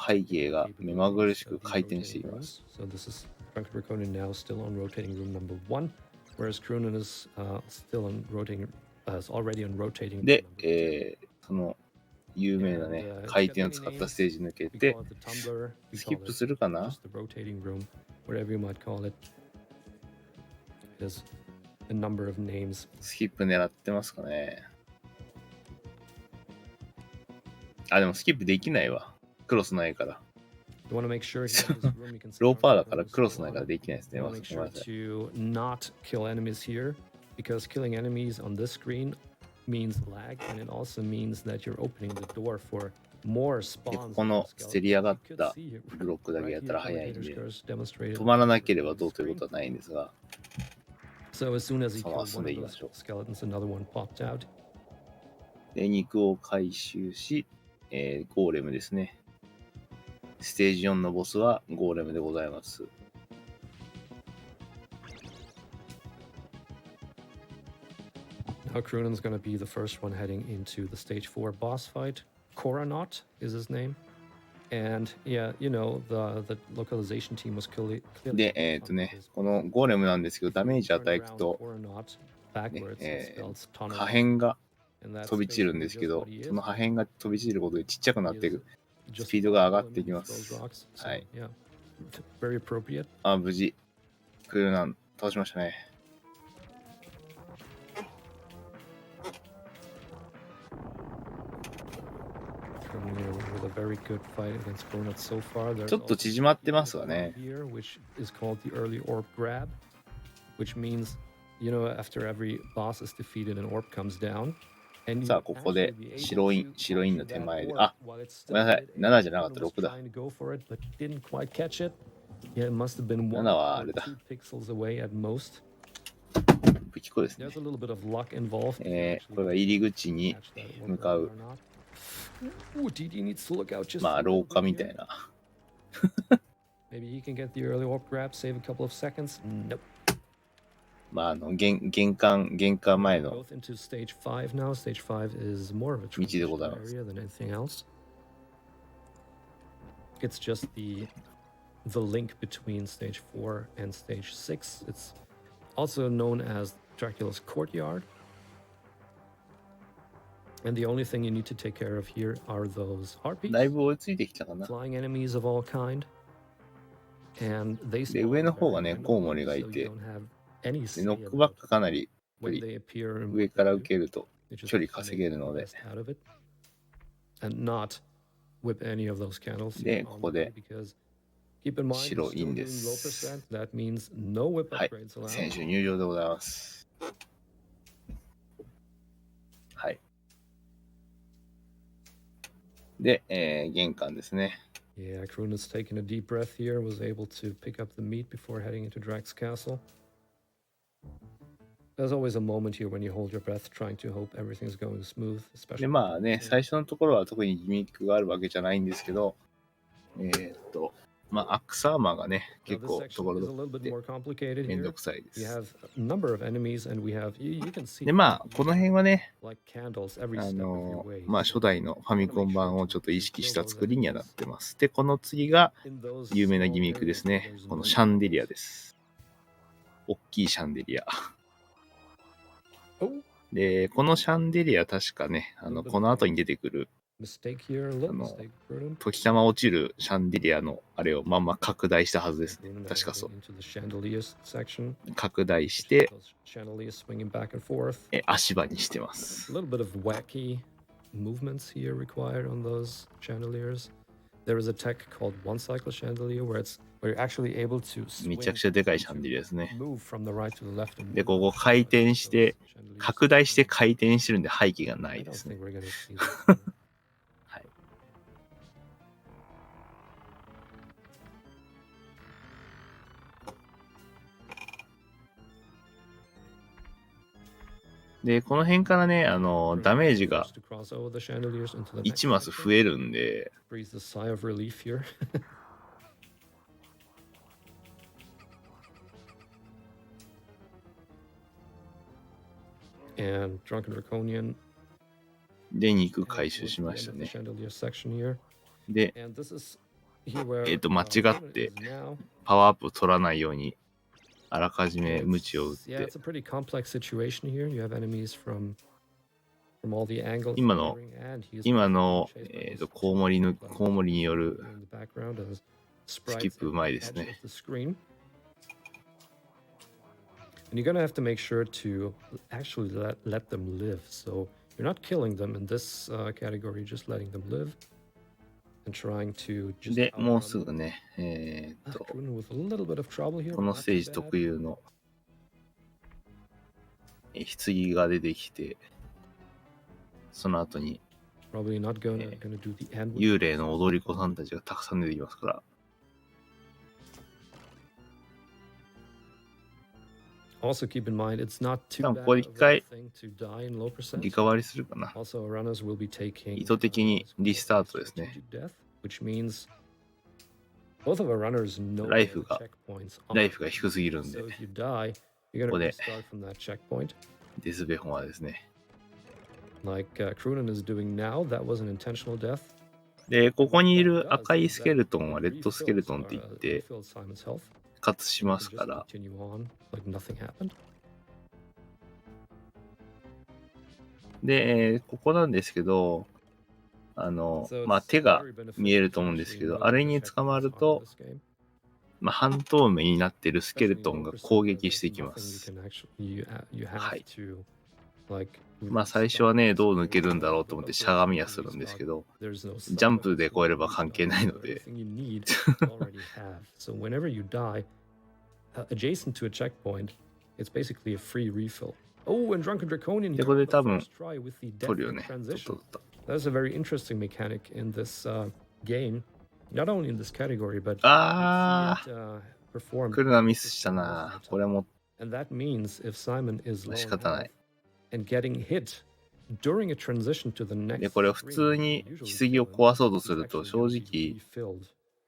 背景が目まぐるしく回転しています。
DrunkenDraconian now still on rotating room number 1, whereas Crunan is still on rotating, is already on rotating.
で、その有名なね、回転を使ったステージ抜けて、スキップするかな？
Whatever you might call it. There's a number of names.
スキップ狙ってますかね。あ、でもスキップできないわ。クロスないから。ローパーだからクロスないからできないですね。ごめんなさい。
Not kill enemies here, because killing enemies on this screen means lag, and it also means that you're opening the door for more spawns.
ここのせり上がったブロックだけやったら早いんで、止まらなければどうということはないんですが、
So as soon as he
その
killed
遊ん
one
で
of
いきま
those
しょう。
skeletons, another one popped out.
で、肉を回収し、ゴーレムですね。ステージ4のボスはゴーレムでございます。
Now Crunan's going to be the first one heading into the stage 4 boss fight. Crunan is his name. And yeah, you know, the localization team was clearly
で、このゴーレムなんですけど、ダメージ与えると、破片が飛び散るんですけど、その破片が飛び散ることでちっちゃくなっていく。スピードが上がっていきます。はい。あ、無事、クルナン倒しましたね。ちょっと縮まってますわね。さあ、ここで白インの手前で、あ、ごめんなさい、7じゃなかった、6だ。7はあれだ。武器庫ですね。これが入り口に向かう、まあ、廊下みたいな。まあ、玄関前の道でございます。
It's just the link between stage 4 and stage 6. It's also known as Dracula's courtyard. And the only thing you need to take care of here are those harpies,
だいぶ追いついてきたかな。
flying enemies of all kind. And they
で、上の方がね、コウモリがいて、でノックバックかなり上から受けると距離稼げるので、で、ここで白インです。はい、選手入場でございます。はい。で、玄関ですね。
Yeah, Crunan's taking a deep breath here, was able to pick up the meat before heading into Drax Castle. There's always a moment here when you hold your breath, trying to hope everything's going smooth,
で、
especially.
まあね、最初のところは特にギミックがあるわけじゃないんですけど、まあ、アクスアーマーがね、
Now
結
this
構
section
ところ
is a
ど
little
ころ
bit
で
more complicated
めんど
here.
くさいで
We
す。
have a number of enemies, and we have you can see
で、まあ、この辺はね、
like candles every step of your way.
まあ、初代のファミコン版をちょっと意識した作りにはなってます。で、この次が
In those
有名な
small
ギミックで
areas
す
where
ね。
there's
この
no
シャンデ
enemies.
リアです。大きいシャンデリア。
Oh,
で、このシャンデリア確かね、この後に出てくる
mistake here, a little mistake, Crunnan.
時たま落ちるシャンデリアのあれをまんま拡大したはずですね。
Crunnan
確かそう。
into the chandeliers section.
拡大して、
Those chandeliers swinging back and forth.
足場にしてます。
A little bit of wacky movements here required on those chandeliers. There is a tech called one cycle chandelier where you're actually able to
め
swing
ちゃくちゃでかいシャンデリアですね。
move from the right to the left and
で、
move
ここ回転して、
chandeliers.
拡大して回転してるんで背景がな
I
いで
don't
すね。
think we're gonna see that.
はい。で、この辺からね、ダメージが
To cross over the chandeliers into the
1
next
マス
section.
増えるんで、
Breathe a sigh of relief here. And DrunkenDraconian
で、肉回収しました
the
ね。
chandelier section here.
で、
And this is here where
間違って
Crunnan is now.
パワーアップ取らないように、あらかじめムチを打っ
Yeah,
て、
it's a pretty complex situation here. You have enemies from all the angles.
今の
firing, and he is
今
being
の
chased by those
コウモリ
giant
コウモリによる
in the background as
ス
sprites
キップう
at
まい
the
です
edge
ね。
of the screen. And you're gonna have to make sure to actually let them live. So you're not killing them in this category, just letting them live and trying to just
で、
outrun
もうす
them.
ぐね、
Crunnan with a little bit of trouble here.
こ
but
の
not
ステー
too
ジ
bad.
特有の棺が出てきて、その後に
Probably not gonna do the end. with
幽霊の踊り子さんたちがたくさん出てきますから、
Also keep in mind it's not too
多分
bad
ここで
of
一
a
回
thing to die in low percent.
リカバリするかな。
Also, runners will be taking
意図的にリスタートですね。
strategic death, which means both of our runners know
ライ
where
フ
the
が
checkpoints
ラ
are.
イフが低すぎるんで、
So if you die, you're gonna
ここで
restart from that checkpoint.
デスベホマですね。
Like Crunan is doing now, that was an intentional death.
で、ここにい
What
る
that does
赤い
is
スケル
that
トンはレッドスケル
refills
トンって言
our-
って、
refills Simon's health.
復活し
You
ま
can
すか
just
ら、
continue on like nothing happened.
で、ここなんですけど、
So
まあ
it's
手が
very beneficial
見えると
to
思うんです
actually
けど、
know
あれ
where
に
the
捕ま
checkpoints
る
are in
と、
this game.
まあ、半透明になってるスケル
Especially
ト
in
ン
low
が
percent
攻
where
撃して
there's
いきま
nothing
す。
you can actually you have
はい。
to like
まあ最初はね、どう抜けるんだろうと思ってしゃがみはするんですけど、
there's no
ジャンプで越えれば関係ないので、
everything you need you already have. So whenever you die adjacent to a checkpoint, it's basically a free refill. Oh, and DrunkenDraconian
で、
here
これ
on
で
the
多分
first try with the
取る
death
よ
in
ね。とっ
transition.
とっと。
That's a very interesting mechanic in this game. Not only in this category, but
あ
you see it, performed
クルナミスしたな。これも
and that means if Simon is low
仕
on
方な
health
い。
and getting hit during a transition to the next
で、これを普通に棺を壊そうとすると、正直、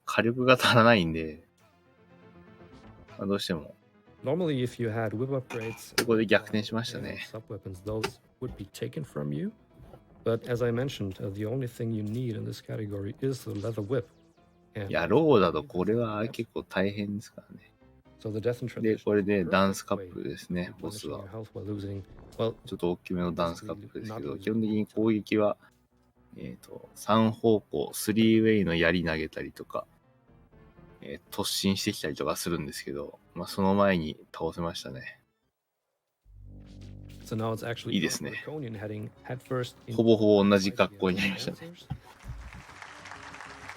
火力が足らないんで、まあ、どうしても、
Normally, if you had whip upgrades,
ここで逆転しましたね。
sub weapons, those would be taken from you. But as I mentioned, the only thing you need in this category is the leather whip.
いや、ローだとこれは結構大変ですからね。
So the death and
で、
transition
これで
is a
ダンス
perfect
カ
way
ップですね、
of
ボス
replenishing
は。
your health while losing. Well,
ちょっと大きめのダンスカップですけど、基本的に攻撃は、3方向、3ウェイの槍投げたりとか、突進してきたりとかするんですけど、まあ、その前に倒せましたね。
so now it's actually
いいですね。
Draconian heading headfirst
ほぼほぼ同じ格好になりましたね。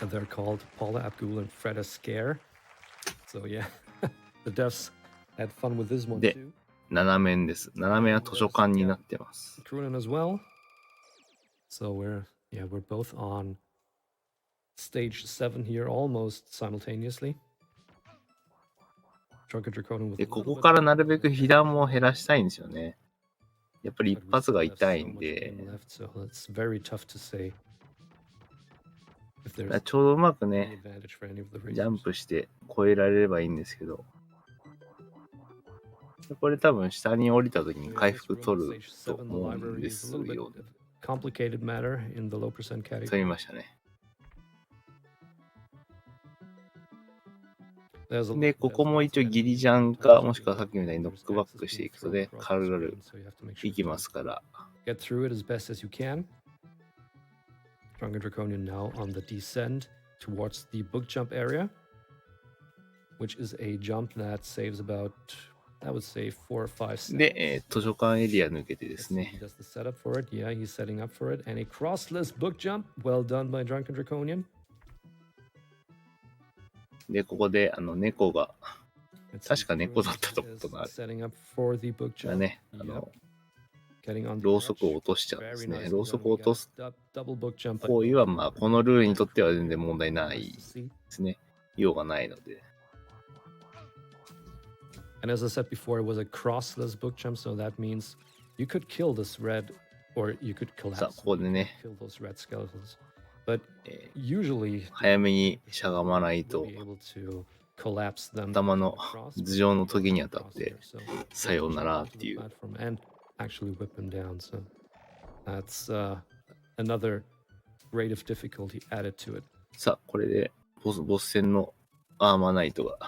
And they're called Paula Abdul and Fred Scare. So yeah, the devs had fun with this one
で
too.
7面です。7面は図書館になってます。
Crunan as well. So we're both on stage 7 here almost simultaneously. Drunken Draconian with
で、
a
こ
little
こ
bit
からなるべく被弾も減らしたいんですよね。やっぱり一
but we
発
still
が
have
痛い
so
ん
much
で、
game left, so it's very tough to say if
だから
there's
ちょうどうまく
any
ね、
advantage for any of the
ジャン
racers.
プして越えられればいいんですけど、これ多分下に降りた時に
Yeah,
回
this
復
room
取
on
る
stage
と
7, the
思うん
library
で
is
す
a little bit
よ。
of complicated matter in the low percent
取り
category.
ましたね。
There's a
で、
lot,
こ
there's
こも
lots
一応
of
ギリ
enemies
ジャン
being
か、
touched,
もしくはさっ
and
きみたいにノッ
there's
クバッ
axes
クして
being
いくと
thrown
ね、
across
軽
the
々
screen, so you have to make sure
いき
to
ますから。
get through it as best as you can. Drunken Draconian now on the descend towards the book jump area, which is a jump that saves about, I would say, 4 or 5
で、
seconds.
図書館エリア抜けてで
Let's
す
see,
ね。
he does the setup for it. Yeah, he's setting up for it. And a crossless book jump. Well done by Drunken Draconian.
で、ここで猫が、
Let's see
確
if
か猫
Crunan
だったとこ
is
とがある。
setting up for the book
が
jump.
ね、
Yep, getting on the
ろうそくを
edge.
落としちゃうんで
Very
すね。
nicely
ろうそ
done.
くを
We
落と
got
す
a double book jump by
行為
both
は、
of
まあ、
them.
このルールにとっては
Very
全然問題な
nice
い
to see.
ですね。用がないので。
And as I said before, it was a crossless book jump, so that means you could kill this red, or you could collapse.
さあ、ここで
You
ね、
could kill those red skeletons. But
え
usually,
早めにしゃがまない
we'll
と
be able to collapse them
頭の
across,
頭
but
上の
we don't
時に
have
当たっ
cross
て
here, so
さようならっ
jump
て
onto
い
the
う。
platform and actually whip them down. So that's another grade of difficulty added to it.
さあ、これでボス戦のアーマーナイトが、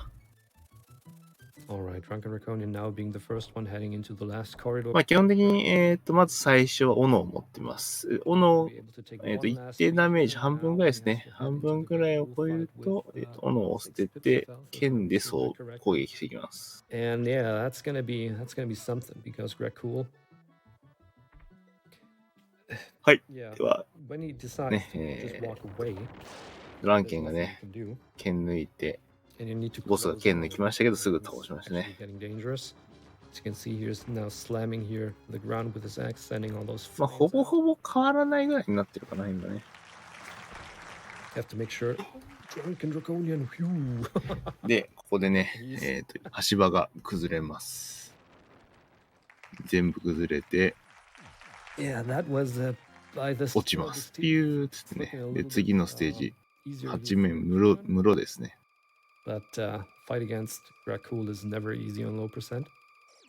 All right, Drunken Draconian now being the first one heading into the last corridor.
まあ、基本的に、まず最初は斧を持ってます。斧、
Be able to take one
一
last
定ダメー
picture,
ジ
and
半分
now
ぐらい
he
です
has
ね。
to head
半
into
分
the
ぐらいを
Red
超え
Bull
る
fight
と、
with
斧を捨て
6 pips
て
of health, if
剣で
I
そう
remember correctly.
攻撃していきます。
And yeah, that's gonna be something because Dracul.
はい。
Yeah,
では、
when he decides
ね、
to just walk away,
ドラン
there's
ケンが
nothing you
ね、
can do,
剣抜いて、
and you need to
ボスが
close
剣
on
抜
it
きましたけど、
because
すぐ倒しました
it's
ね。
actually getting dangerous. As you can see, he's now slamming here the ground with his axe, sending all those
まあ、
flames
ほぼ
out.
ほぼ変わらないぐらいになってるかな、今ね。
You have to make sure. Drunken Draconian. Phew.
で、ここでね、足場が崩れます。全部崩れて、
Yeah, that was by the
落ちます。ピューっつってね。で、次のステージ、
easier
8面、室ですね。
but fight against Dracul is never easy on low percent.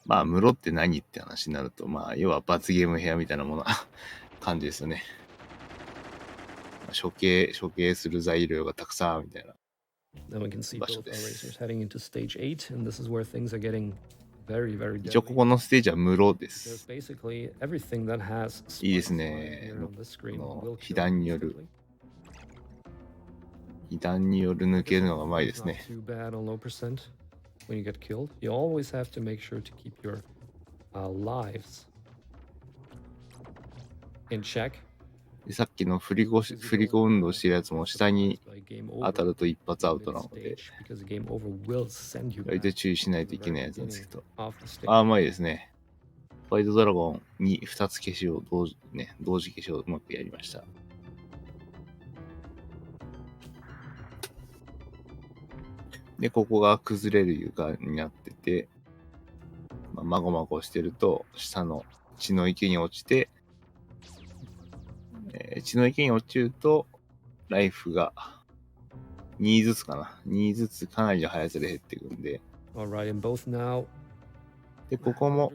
まあ、室って何って話になると、まあ、要は罰ゲーム部屋みたいなもの感じですよね。処刑する材料がたくさんみたいな。
Now we can see both our
場所です
racers heading into stage 8, and this is where things are getting very, very
一応こ
deadly.
このステージは室で
There's
す。
basically everything that has
いいです
spikes
ね。
on here on the screen
の
will
被
kill
弾による
instantly.
被弾による抜けるのがうまいです
It's
ね。
not too bad on low percent when you get killed. You always have to make sure to keep your lives in check.
でさっきの振り子運動してるやつも下に当たると一発アウトなので、割と注意しないといけないやつなんですけど。ああ、うまいですね。ホワイトドラゴンに2つ消しを同時消しをうまくやりました。で、ここが崩れる床になってて、まごまごしてると、下の血の池に落ちて、血の池に落ちると、ライフが2ずつかな。2ずつかなりの速さで減っていくんで。
Alright, and both now.
で、ここも、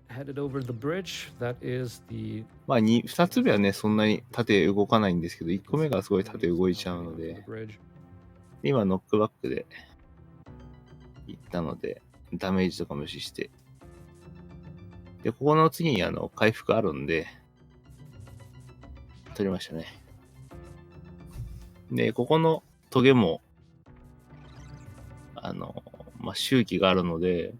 headed over the bridge. That is the
まあ2つ目はね、そんなに縦動かないんですけど、1個目がすごい縦動いちゃうので、今ノックバックで行ったので、ダメージとか無視して。で、ここの次に回復あるんで、取りましたね。で、ここのトゲも、周期があるので、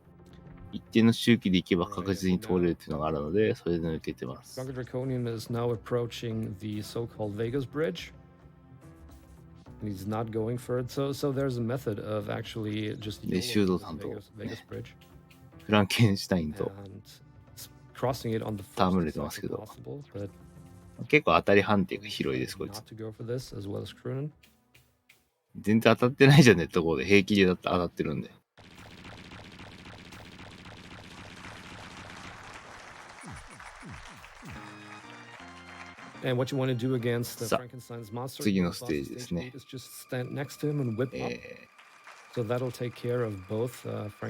一定の周期で行けば確実に通れるっていうのがあるので、それで抜けてます。
Drunken Draconian is now approaching the so-called Vegas Bridge. And he's not going for it. So there's a method of actually just
で、修道さんと、
Vegas Bridge
フランケンシュタインと
and crossing it on the
戯れ
first
てますけ
cycle
ど、
possible, but
結構当たり判定が広いです、こいつ。
not to go for this as well as Crunan.
全然当たってないじゃんねってところで平気でだって当たってるんで。
And what you want to do against the
さあ、
Frankenstein's monster
次のステージですね。
is just stand next to him and whip up. So that'll take care of both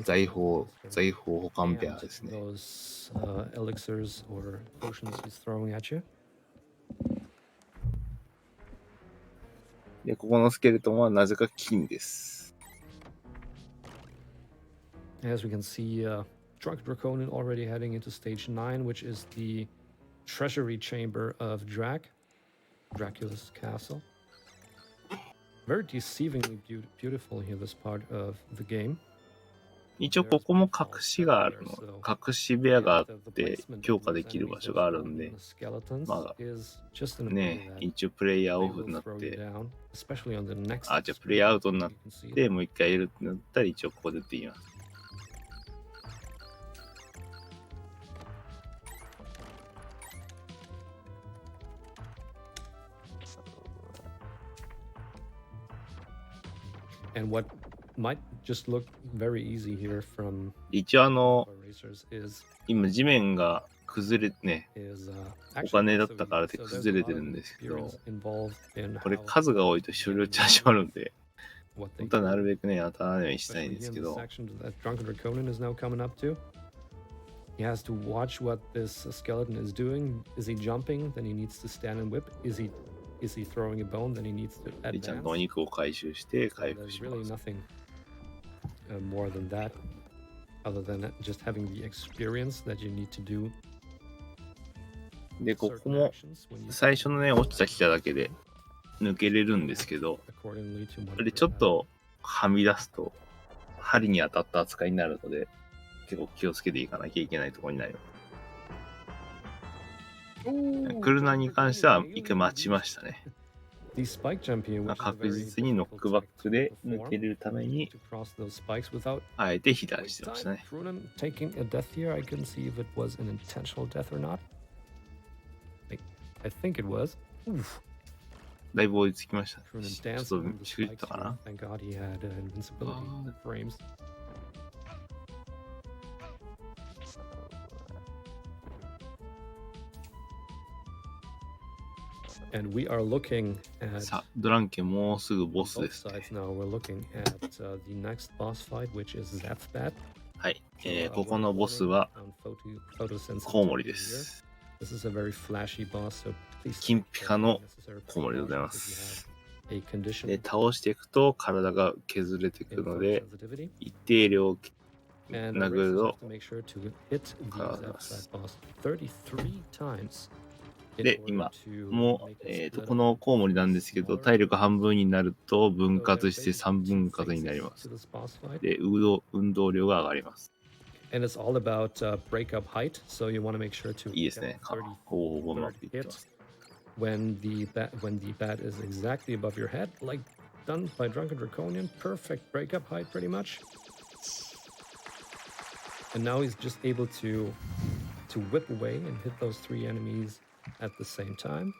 財
Frankenstein's
宝
monster
保管ペア
and
ですね。
those elixirs or potions he's throwing at you.
で、ここのスケルトンはなぜか金です。
As we can see, DrunkenDraconian already heading into stage 9, which is the treasury chamber of Dracula's castle. Very deceivingly beautiful here, this part of the game.
一応ここも隠しがあるの。隠し部屋があって強化できる場所があるんで、まあね、一応プレイヤーオフになって、あ、じゃあプレイヤーアウトになってもう一回やるってなったら一応ここでできます。
And what might just look very easy here from
一応
racers is
今地面が崩れてね、 お
actually
金だ
not
っ
so
たから
easy.
って
So there's
崩
a
れ
lot
てる
of
んですけど、
experience involved in
これ
how
数が多いと終了チャージもあるんで、
what they
本当はなる
do.
べくね、当たらないようにしたいん
Especially
です
here
け
in the
ど、
section that DrunkenDraconian is now coming up to. He has to watch what this skeleton is doing. Is he jumping? Then he needs to stand and whip. Is he throwing a bone? Then he needs to
でちゃん
advance.
とお肉を回収して
So
回復
there's
し
really
ます。
nothing more than that, other than just having the experience that you need to do
で、ここ
certain
も
actions when you
最初のね、落ちた来ただけで抜けれるんですけど、
accordingly to
これ
whatever
ちょっとはみ出すと針に当たった扱いになるので、結構気をつけていかなきゃいけないところになります。クルナに関しては一回待ちましたね。
The spike jump here,
まあ
which is a
確
very
実にノックバッ
difficult
クで
technique
抜
to
け
perform,
れるために
to cross those spikes without
あえて被弾して
waste
ました
time.
ね。
Crunan taking a death here. I couldn't see if it was an intentional death or not. I think it was. Oof.
だいぶ追いつきましたね。
Crunan
ちょっ
dancing
と
on the
しくじっ
spikes
たか
here.
な。
Thank God he had invincibility frames. And we are looking at
さあ、ドランケンもうすぐボス
both
ですね。
sides now. We're looking at the next boss fight, which is Zathbat.
はい、ここのボスはコウモリで
This
す。
is a very flashy boss, so please
金ピカの
necessary
コウモリでございま
precautions
す。
if you have a condition
で、倒していくと体が削れていく
in
の
photo
で、
sensitivity.
一定量
And the
殴る
racers
と
have to make sure to hit the Zathbat boss 33 times. in
で、
order
今
to
も
make it split
このコウモリなんですけど、
smaller
体力半分になると
So
分
there are
割して
basically
3
two
分割になり
phases
ま
to
す。
this boss fight.
で、運動量が上がります。
And it's all about break up height, so you want to make sure to
いいですね。
get
ほぼほぼうま
33rd
くいって
hit
ます。
when the bat is exactly above your head, like done by DrunkenDraconian. Perfect break up height, pretty much. And now he's just able to whip away and hit those three enemies at the same time.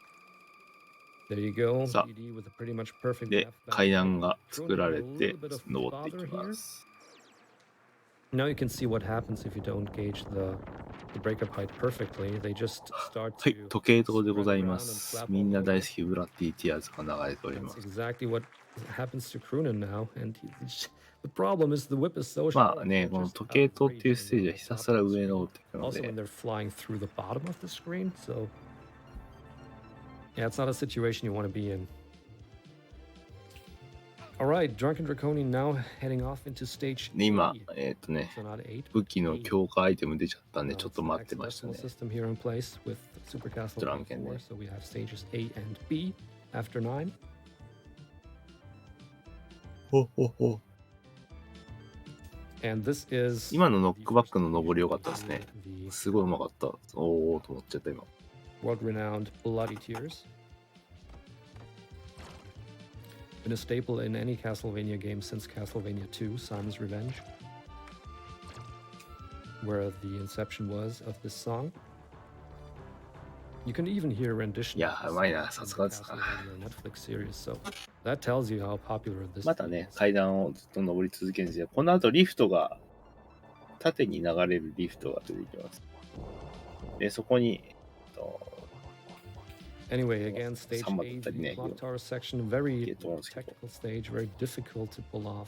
There you go.
さあ、
DD with a pretty much perfect
で、
death
階
bat.
段が作ら
Crunan
れ
a
て
little bit of
登ってい
bother
きま
here.
す。
Now you can see what happens if you don't gauge the breakup height perfectly. They just start
はい、
to
時計塔でござい
spread
ま
around and
す。
flap
みん
all
な
over.
大好きブラッディティアーズが流れておりま
That's
す。
exactly what happens to Crunan now. And the problem is the whip is so
ま
sharp.
あね、
they're
この
just
時計塔っていう
outraging
ステージは
on
ひた
top
すら
of the
上に
screen.
登っていくの
Also,
で
when、they're flying through the bottom of the screen. So, yeah, it's not a situation you want to be in. All right, DrunkenDraconian now heading off into stage
で、今
8. So not 8.
武器の強化アイテム出ちゃったんで、
Now
ちょっ
it's
と
the
待ってました
hexadecimal
ね。
system here in place with Super Castle
Drunken,
level 4.
yeah.
So we have stages A and B after 9.
ほほほ。
And this is
今のノックバックの登り良かったですね。
the
すごいうまかった。おーと思っちゃった今。
world-renowned Bloody Tears. Been a staple in any Castlevania game since Castlevania 2, Simon's Revenge, where the inception was of this song. You can even hear renditions.
いや、うまいな、さすがですな。
Netflix series, so that tells you how popular this
またね、階段をずっと登り続けるんですよ。この後リフトが、縦に流れるリフトが出てきます。で、そこに、
Anyway, again, stage
3番だ
A,
ったり
the
ね、
clock tower section, very
ゲートなんですけど、
technical stage, very difficult to pull off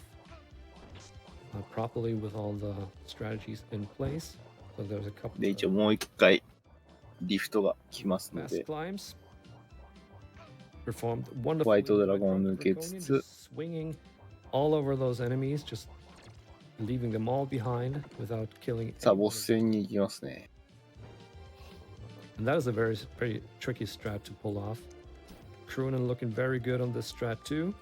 properly with all the strategies in place. So there's a couple
で、一応
of
もう一回リフトが来ますの
fast
で、
climbs. Performed
ホワ
wonderfully
イトドラ
by
ゴンを
Drunken
抜けつ
Draconian,
つ、
just swinging all over those enemies, just leaving them all behind without killing
さあ、
any
ボ
one
ス
of
戦
them.
に行きますね。
And that is a very, very tricky strat to pull off. Crunan looking very good on this strat too.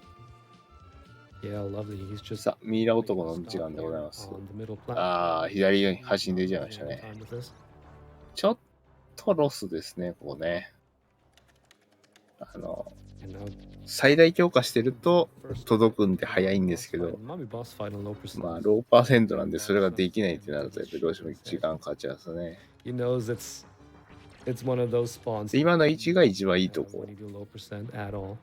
Yeah, lovely. He's just
さあ、ミイラ
making
男
a
の時
stop
間でござい
here
ます。
on the middle platform.
ああ、左端に出ちゃいま
Losing
した
any
ね。
time with this.
ちょっとロスですね、ここね。
And now
最大強化してると
first
届くんで早いんですけ
boss
ど
fight, mummy boss fight on low percent.
まあ、ローパーセントなんでそれができないってなると、やっぱりどうしても時間かかっちゃうんですよね。
He knows it's one of those spawns.
で、今の位置が一番いいと
when
こ。
you do low percent at all.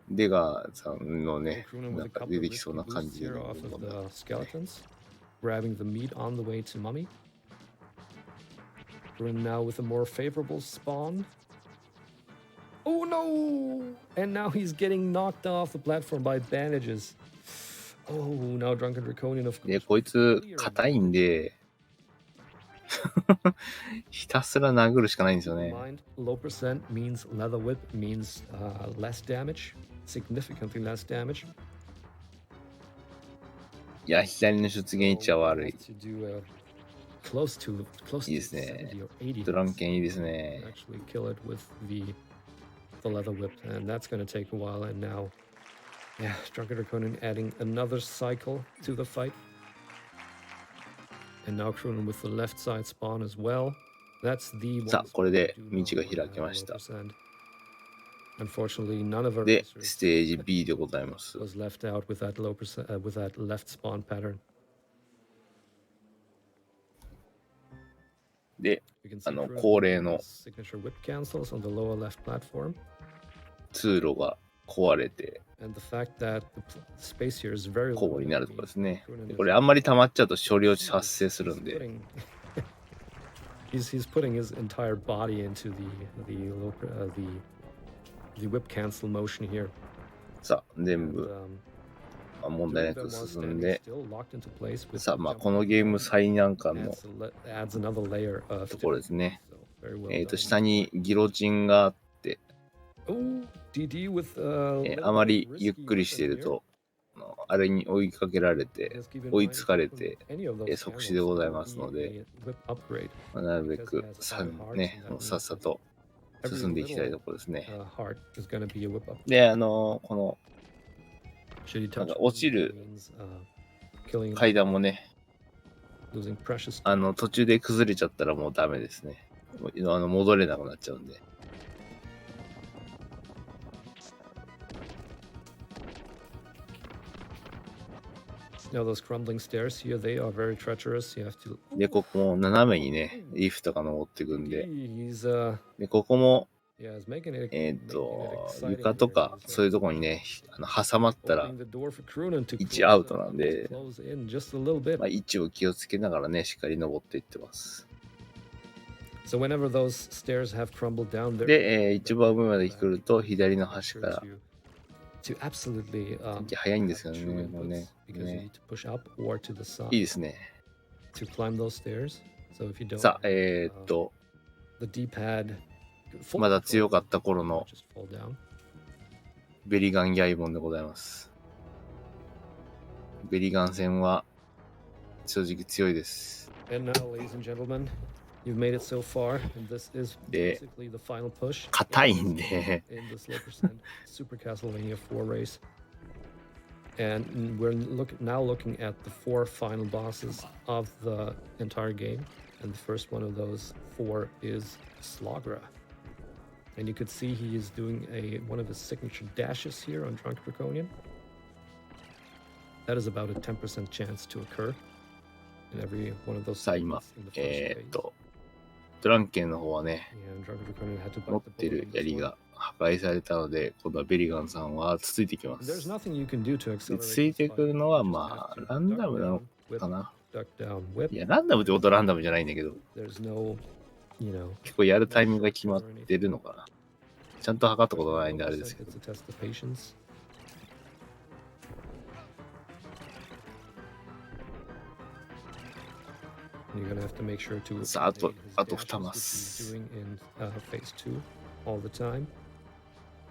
デガーさんの
So
ね、
Crunan
な
with a
んか
couple
出
of
てきそう
risky
な感
boosts
じで、
here
ね、
off of
どんどん
the skeletons, grabbing the meat on the way to mummy. Crunan now with a more favorable spawn. Oh no! And now he's getting knocked off the platform by bandages. Oh, now Drunken Draconian, of
で、
course.
こいつ硬いんでひたすら殴るしかないんですよ
Keep in
ね。
mind, low percent means leather whip means less damage, significantly less damage.
いや、左の出現位置は
So
悪
we
い。
have to do close to
いいですね。
70 or 80.
ドランケンいいです
to
ね。
actually kill it with the leather whip, and that's going to take a while. And now, yeah, Drunken Draconian adding another cycle to the fight. And now Crunan with the left side spawn as well. That's the one
さあ、これで
spot
道
we do
が
know
開
on
けました。
low percent. Unfortunately, none of our
で、
racers
ステージ B でございます。
was left out with that low percent, with that left spawn pattern.
で、
You can see Crunan
恒例の
signature whip cancels on the lower left platform.
通路が壊れて
And the fact that the space here is very
交互
low
になるところですね。
Crunan
で
is
これあんまり溜まっちゃうと処理落ち発生するん
he's
で、
putting, he's putting his entire body into the whip cancel motion here.
さあ、全
And,
部問題
two
な
of
く
them are
進ん
standing
で、
still, locked into place with
さあ、
the
まあ
jump
このゲーム最難関の
adds another layer of
ところですね。
So very well done.
下にギロチンがあって、
Oh, DD with
あまりゆっくりしていると、あれに追いかけられて、追いつかれて、即死でございますので、なるべくさっさと進んでいきたいところですね。で、この、なんか落ちる階段もね、途中で崩れちゃったらもうダメですね。戻れなくなっちゃうんで。
Now those crumbling stairs here, they are very treacherous. You have to.
で、ここも斜めにね、リフトが登っていくんで、
He's
で、ここも、
yeah, he's making it.
床とかそういうところにね、挟まったら、 1アウトなんで、まあ、位置を気をつけながらね、しっかり登っていってます。
So whenever those stairs have crumbled down,
で、一番上まで来ると、左の端から、
to absolutely
早いんですよね、もうね。
because you need to push up or to the side
いいですね。
to climb those stairs. So if you don't
さあ、
the D-pad
まだ強かった頃の
just fall down.
ベリガンギャイボンでございます。ベリガン戦は正直強いです。
And now, ladies and gentlemen, you've made it so far, and this is
で、
basically the final push
硬いんで、
in this low percent Super Castlevania 4 race. And we're now looking at the 4 final bosses of the entire game. And the first one of those 4 is Slogra. And you could see he is doing one of his signature dashes here on Drunken Draconian. That is about a 10% chance to occur in every one of those
さあ今、
segments in the first phase.
ドランケンの方はね、
And DrunkenDraconian had to
持
bite
っ
the
て
bullet
る
on this
槍
one.
が破壊されたので、今度はベリガンさんはつついてきま
There's
す。
nothing you can do to
で
accelerate
つい
this
て
fight.
くるのは
You just
まあ
have to
ランダ
duck
ムなの
down,
かな。
duck down, whip.
いや、ランダムってことはランダムじゃないんだけど、
There's no, you know,
結構やるタイミングが決まってるのかな。ちゃんと測ったことないんであれですけど。
It's a test of patience. You're gonna have to make sure to
さあ、あと
coordinate his
あと
dashes,
2マ
which he's
ス。
doing in phase 2 all the time.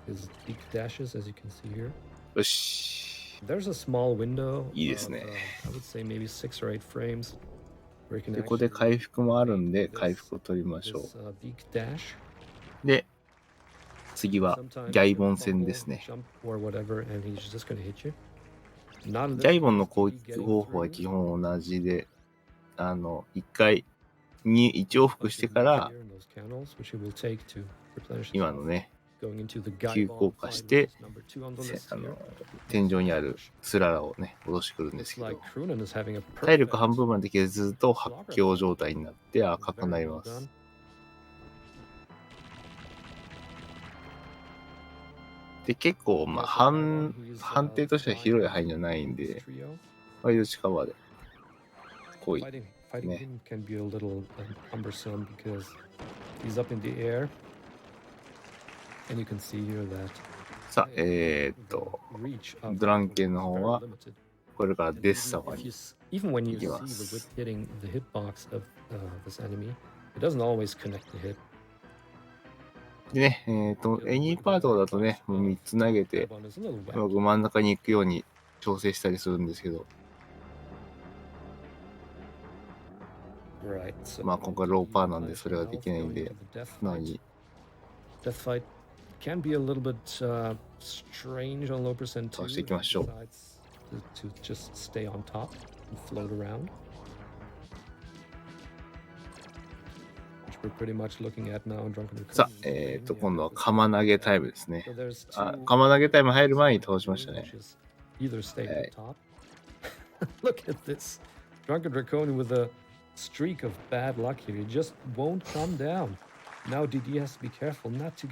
His deep dashes, as you can see here.
よし。
There's a small window
いいです
of,
ね。
I would say maybe 6 or 8 frames where you can
で、ここで
actually
回復もあるんで、
this,
回復を取りましょ
this beak dash.
う。で、次は
Sometimes
ギャイ
you're
ボ
gonna
ン戦
fumble,
ですね。
jump or whatever, and he's just gonna hit you. Not in
ギャ
this
イボンの
case,
攻
he
撃
getting
方法は
through.
基本同じで、一回に1往復してから、
Here in those candles, which he will take to replenish
今
his
の
health.
ね、
Going into the
急
guy
降
bomb
下
fight,
し
which
て、
is number 2 on the
せ
list here.
天井にあるスララをね、戻してくるんですけ
Looks
ど、
like Crunan is having a
体力
perfect
半分まで削ると発狂状態になって赤くなり
very
ま
well
す
done.。
で、結構、まあ、判定としては広い範囲じゃないん
This
で、
trio.
割と近場で来い。
Fighting
Yeah.
him can be a little cumbersome because he's up in the air, and you can see here that
さあ、
the reach of
ドランケンの方
very
は
limited.
これから
And
デス
even
様
if
に
you even when you see the
Yes.
whip hitting the hitbox of this enemy, it doesn't always connect the hit.
でね、エニーパートだとね、もう3つ投げて、
That one is a little
う
wet.
まく真ん中に行くように調整したりするんですけど、
Right. So
まあ今回ローパーなんでそれができないんで、素直に
Death fight can be a little bit strange on low percent
倒
too.
していきましょう。
Decides to just stay on top and float around. Which we're pretty much looking at now in Drunken
さあ、
Draconian.
今度は釜投げタイムですね。
So there's
あ、
two
釜投げタイム入る前に倒しましたね。
which is either stay
Hey.
at the top. Look at this. Drunken Draconian with a streak of bad luck here. He just won't come down. Now DD has to be careful not to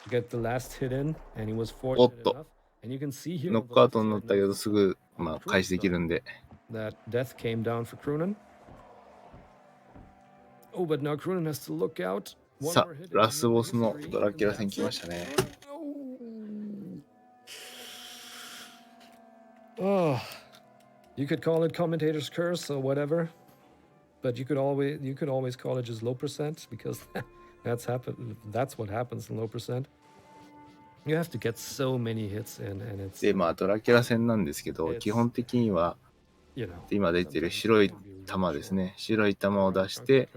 get the last hit in, and he was fortunate
Otto.
enough. And you can see here
ノ
on
ッ
the
クアウ
left
トにな
side
ったけど
now
すぐ、まあ、開始できるんで、
that death came down for Crunan. Oh, but now Crunan has to look out. One
さ
more
あ
hit,
ラスボスの
victory,
ドラキュラ
and
戦
that's
来ましたね。
it. Oh, you could call it commentator's curse or whatever, but you could always call it just low percent because that's what happens in low percent. You have to get so many hits in, and it's
で、まあドラキュラ戦なんですけど、基本的には
you know
今出てる白い玉ですね。白い玉を出して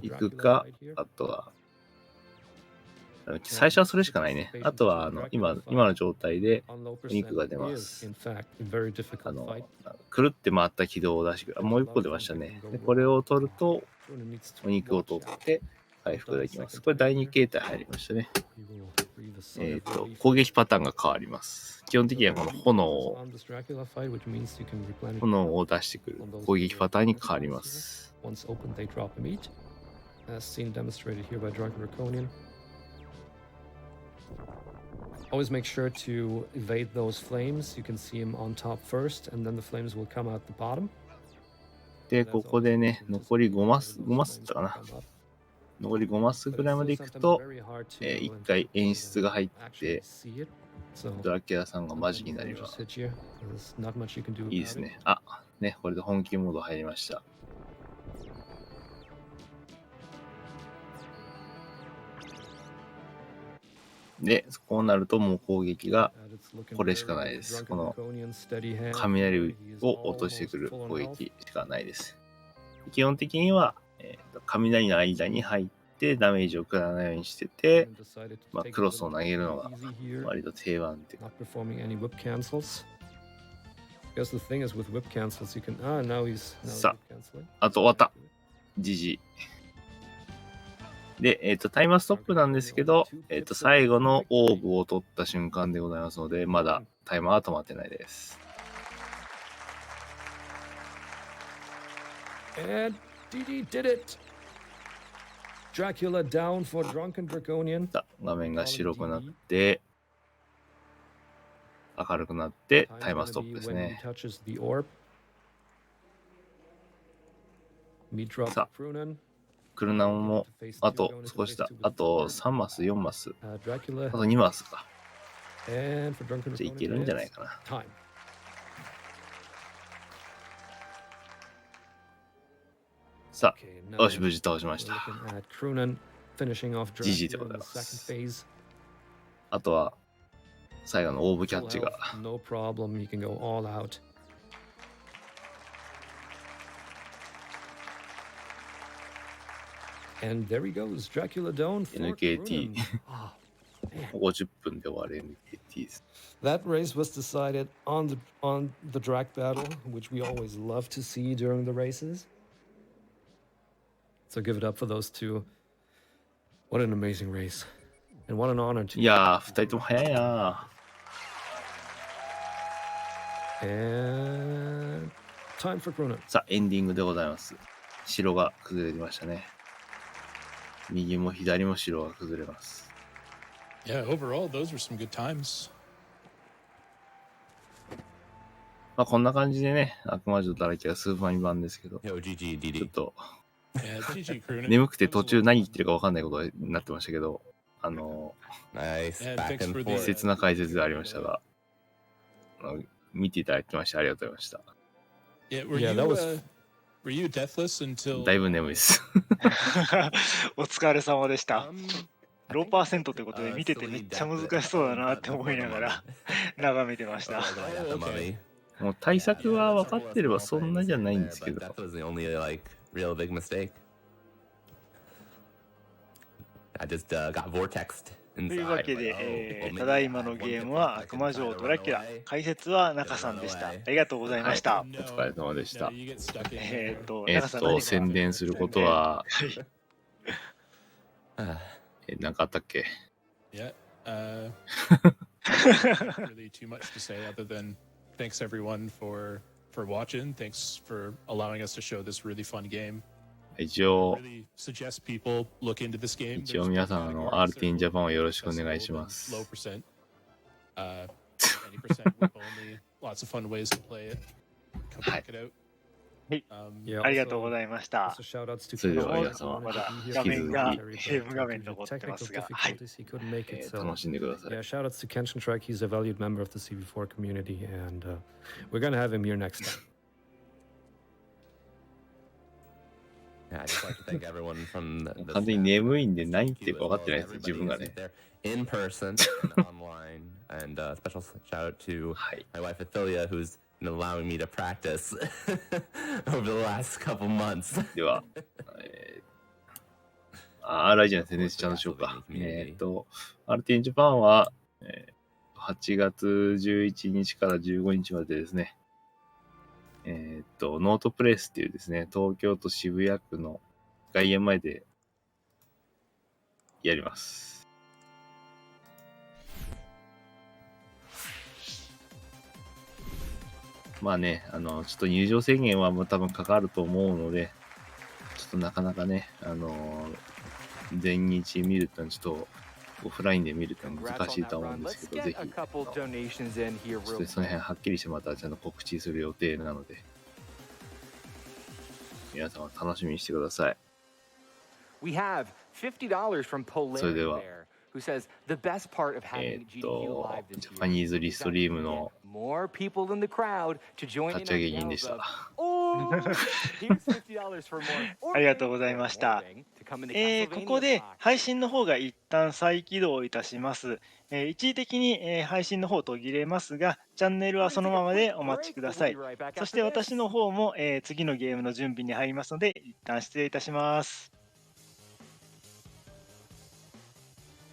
いくか、あとは最初はそれしかないね。あとは今の状態でお肉が出ます。くるって回った軌道を出してくる。もう一個出ましたね。でこれを取るとお肉を取って回復できます。これ第2形態入りましたね。攻撃パターンが変わります。基本的にはこの炎を出してくる攻撃パターンに変わります。
Once open, they drop a meat, as seen demonstrated here by DrunkenDraconian. Always make sure to evade those flames. You can see him on top first, and then the flames will come out the bottom.
で、ここでね、残り5マスだったかな。残り5マスぐらいまでいくと、1回演出が入って、ドラキュラさんがマジになります。いいですね。あ、ね、これで本気モード入りました。で、こうなるともう攻撃がこれしかないです。この雷を落としてくる攻撃しかないです。基本的には、雷の間に入ってダメージを食らわないようにしてて、まあ、クロスを投げるのが割と定番っていうか。さあ、あと終わった。GG。で、タイマーストップなんですけど、最後のオーブを取った瞬間でございますので、まだタイマーは止まってないです。
And DD did it! Dracula down for DrunkenDraconian.
画面が白くなって、明るくなってタイマーストップですね。さあ、クルナンもあと少しだ。あと3マス、4マス。あと2マスか。じゃあいけるんじゃないかな。さあ、よし、無事倒しました。GG でございます。あとは、最後のオーブキャッチが。NKT。50分で終わる NKT です。
That race was decided on the drag battle, which we always love to see during the races. So give it up for those two. What an amazing race. And what an honor to.
いやー、2人とも早いな。
And time for Crunan.
さあ、エンディングでございます。城が崩れてましたね。右も左も城が崩れます。
Yeah, overall, those were some good times.
まあこんな感じでね、悪魔城だらけがスーパーミ版ですけど、
Yo, GG,
ちょっ
DD.
と
Yeah, GG Crunan.
眠くて途中何言ってるか分かんないことになってましたけど、
Nice.
And
Back
thanks
and
for the-
適
forth.
切な解説でありましたが、見ていただいてましてありがとうございました。
Yeah, were
Yeah,
you
that was-
were you deathless until?
だいぶ眠いです。
お疲れ様でした。
Um,
ローパーセントってことで見ててめっちゃ難しそうだなって思いながら眺めてました。
although I got the
Oh, okay.
mummy.
もう対策は分かってればそんなじゃないんですけ
But
ど、
that was the only like real big mistake. I just got vortexed
というわ
inside.
けで、
Like, oh, well,
ただいまのゲームは悪魔城ドラキュラ、解説は中さんでした。ありがとうございました。
お疲れ様でした。
No, you get stuck in there.
中さん何か
宣伝することは、
はい
なんかあったっけ？
Yeah. Really too much to say other than thanks everyone for watching. Thanks for allowing us to show this really fun game.
一応
Really suggest people look into this game.
一応皆さんRT in Japan をよろしくお願いします。
Low percent. Any percent with only lots of fun ways to play it. Come check it out.
はい
Yeah,
ありがとうございました。
Also shout-outs to
それでは
Crunan.
皆様
まだ
He
画
had
面が
引き続
ゲーム画面残ってますが、はい。
difficulties, he couldn't make it. So
楽しんでください。
yeah, shout-outs to Kenshin Trek. He's a valued member of the CB4 community, and we're gonna have him here next time.
Yeah, I'd just like to thank everyone from the
完全に眠いんで何言ってるか
as
分
well
かってない
as
です、自分が
everybody
ね
who's。there in person and online. And special shout out to
はい。
my wife Athilia, who's allowing me to practice over the last couple months.
では、RI じゃない、全然ちゃんとしようか。RT in Japan は、8月11日から15日までですね、ノートプレイスっていうですね、東京都渋谷区の外苑前でやります。まあね、ちょっと入場制限はもう多分かかると思うので、ちょっとなかなかね、全日見るとちょっとオフラインで見ると難しいと思うんですけど、ぜひ、ちょっとその辺はっきりしてまたちゃんと告知する予定なので、皆さんは楽しみにしてください。
We have $50 from
それで
Polarity
は
Bear, who says the best part of having GDQ live
ジ
this
ャパニーズリストリーム
year
の
more people in the crowd to join in
立ち上げ人でし
on
た。
Oh, here's $50 for more
ありがとうございました。ここで配信の方が一旦再起動いたします。一時的に配信の方途切れますが、チャンネルはそのままでお待ちください。そして私の方も次のゲームの準備に入りますので、一旦失礼いたします。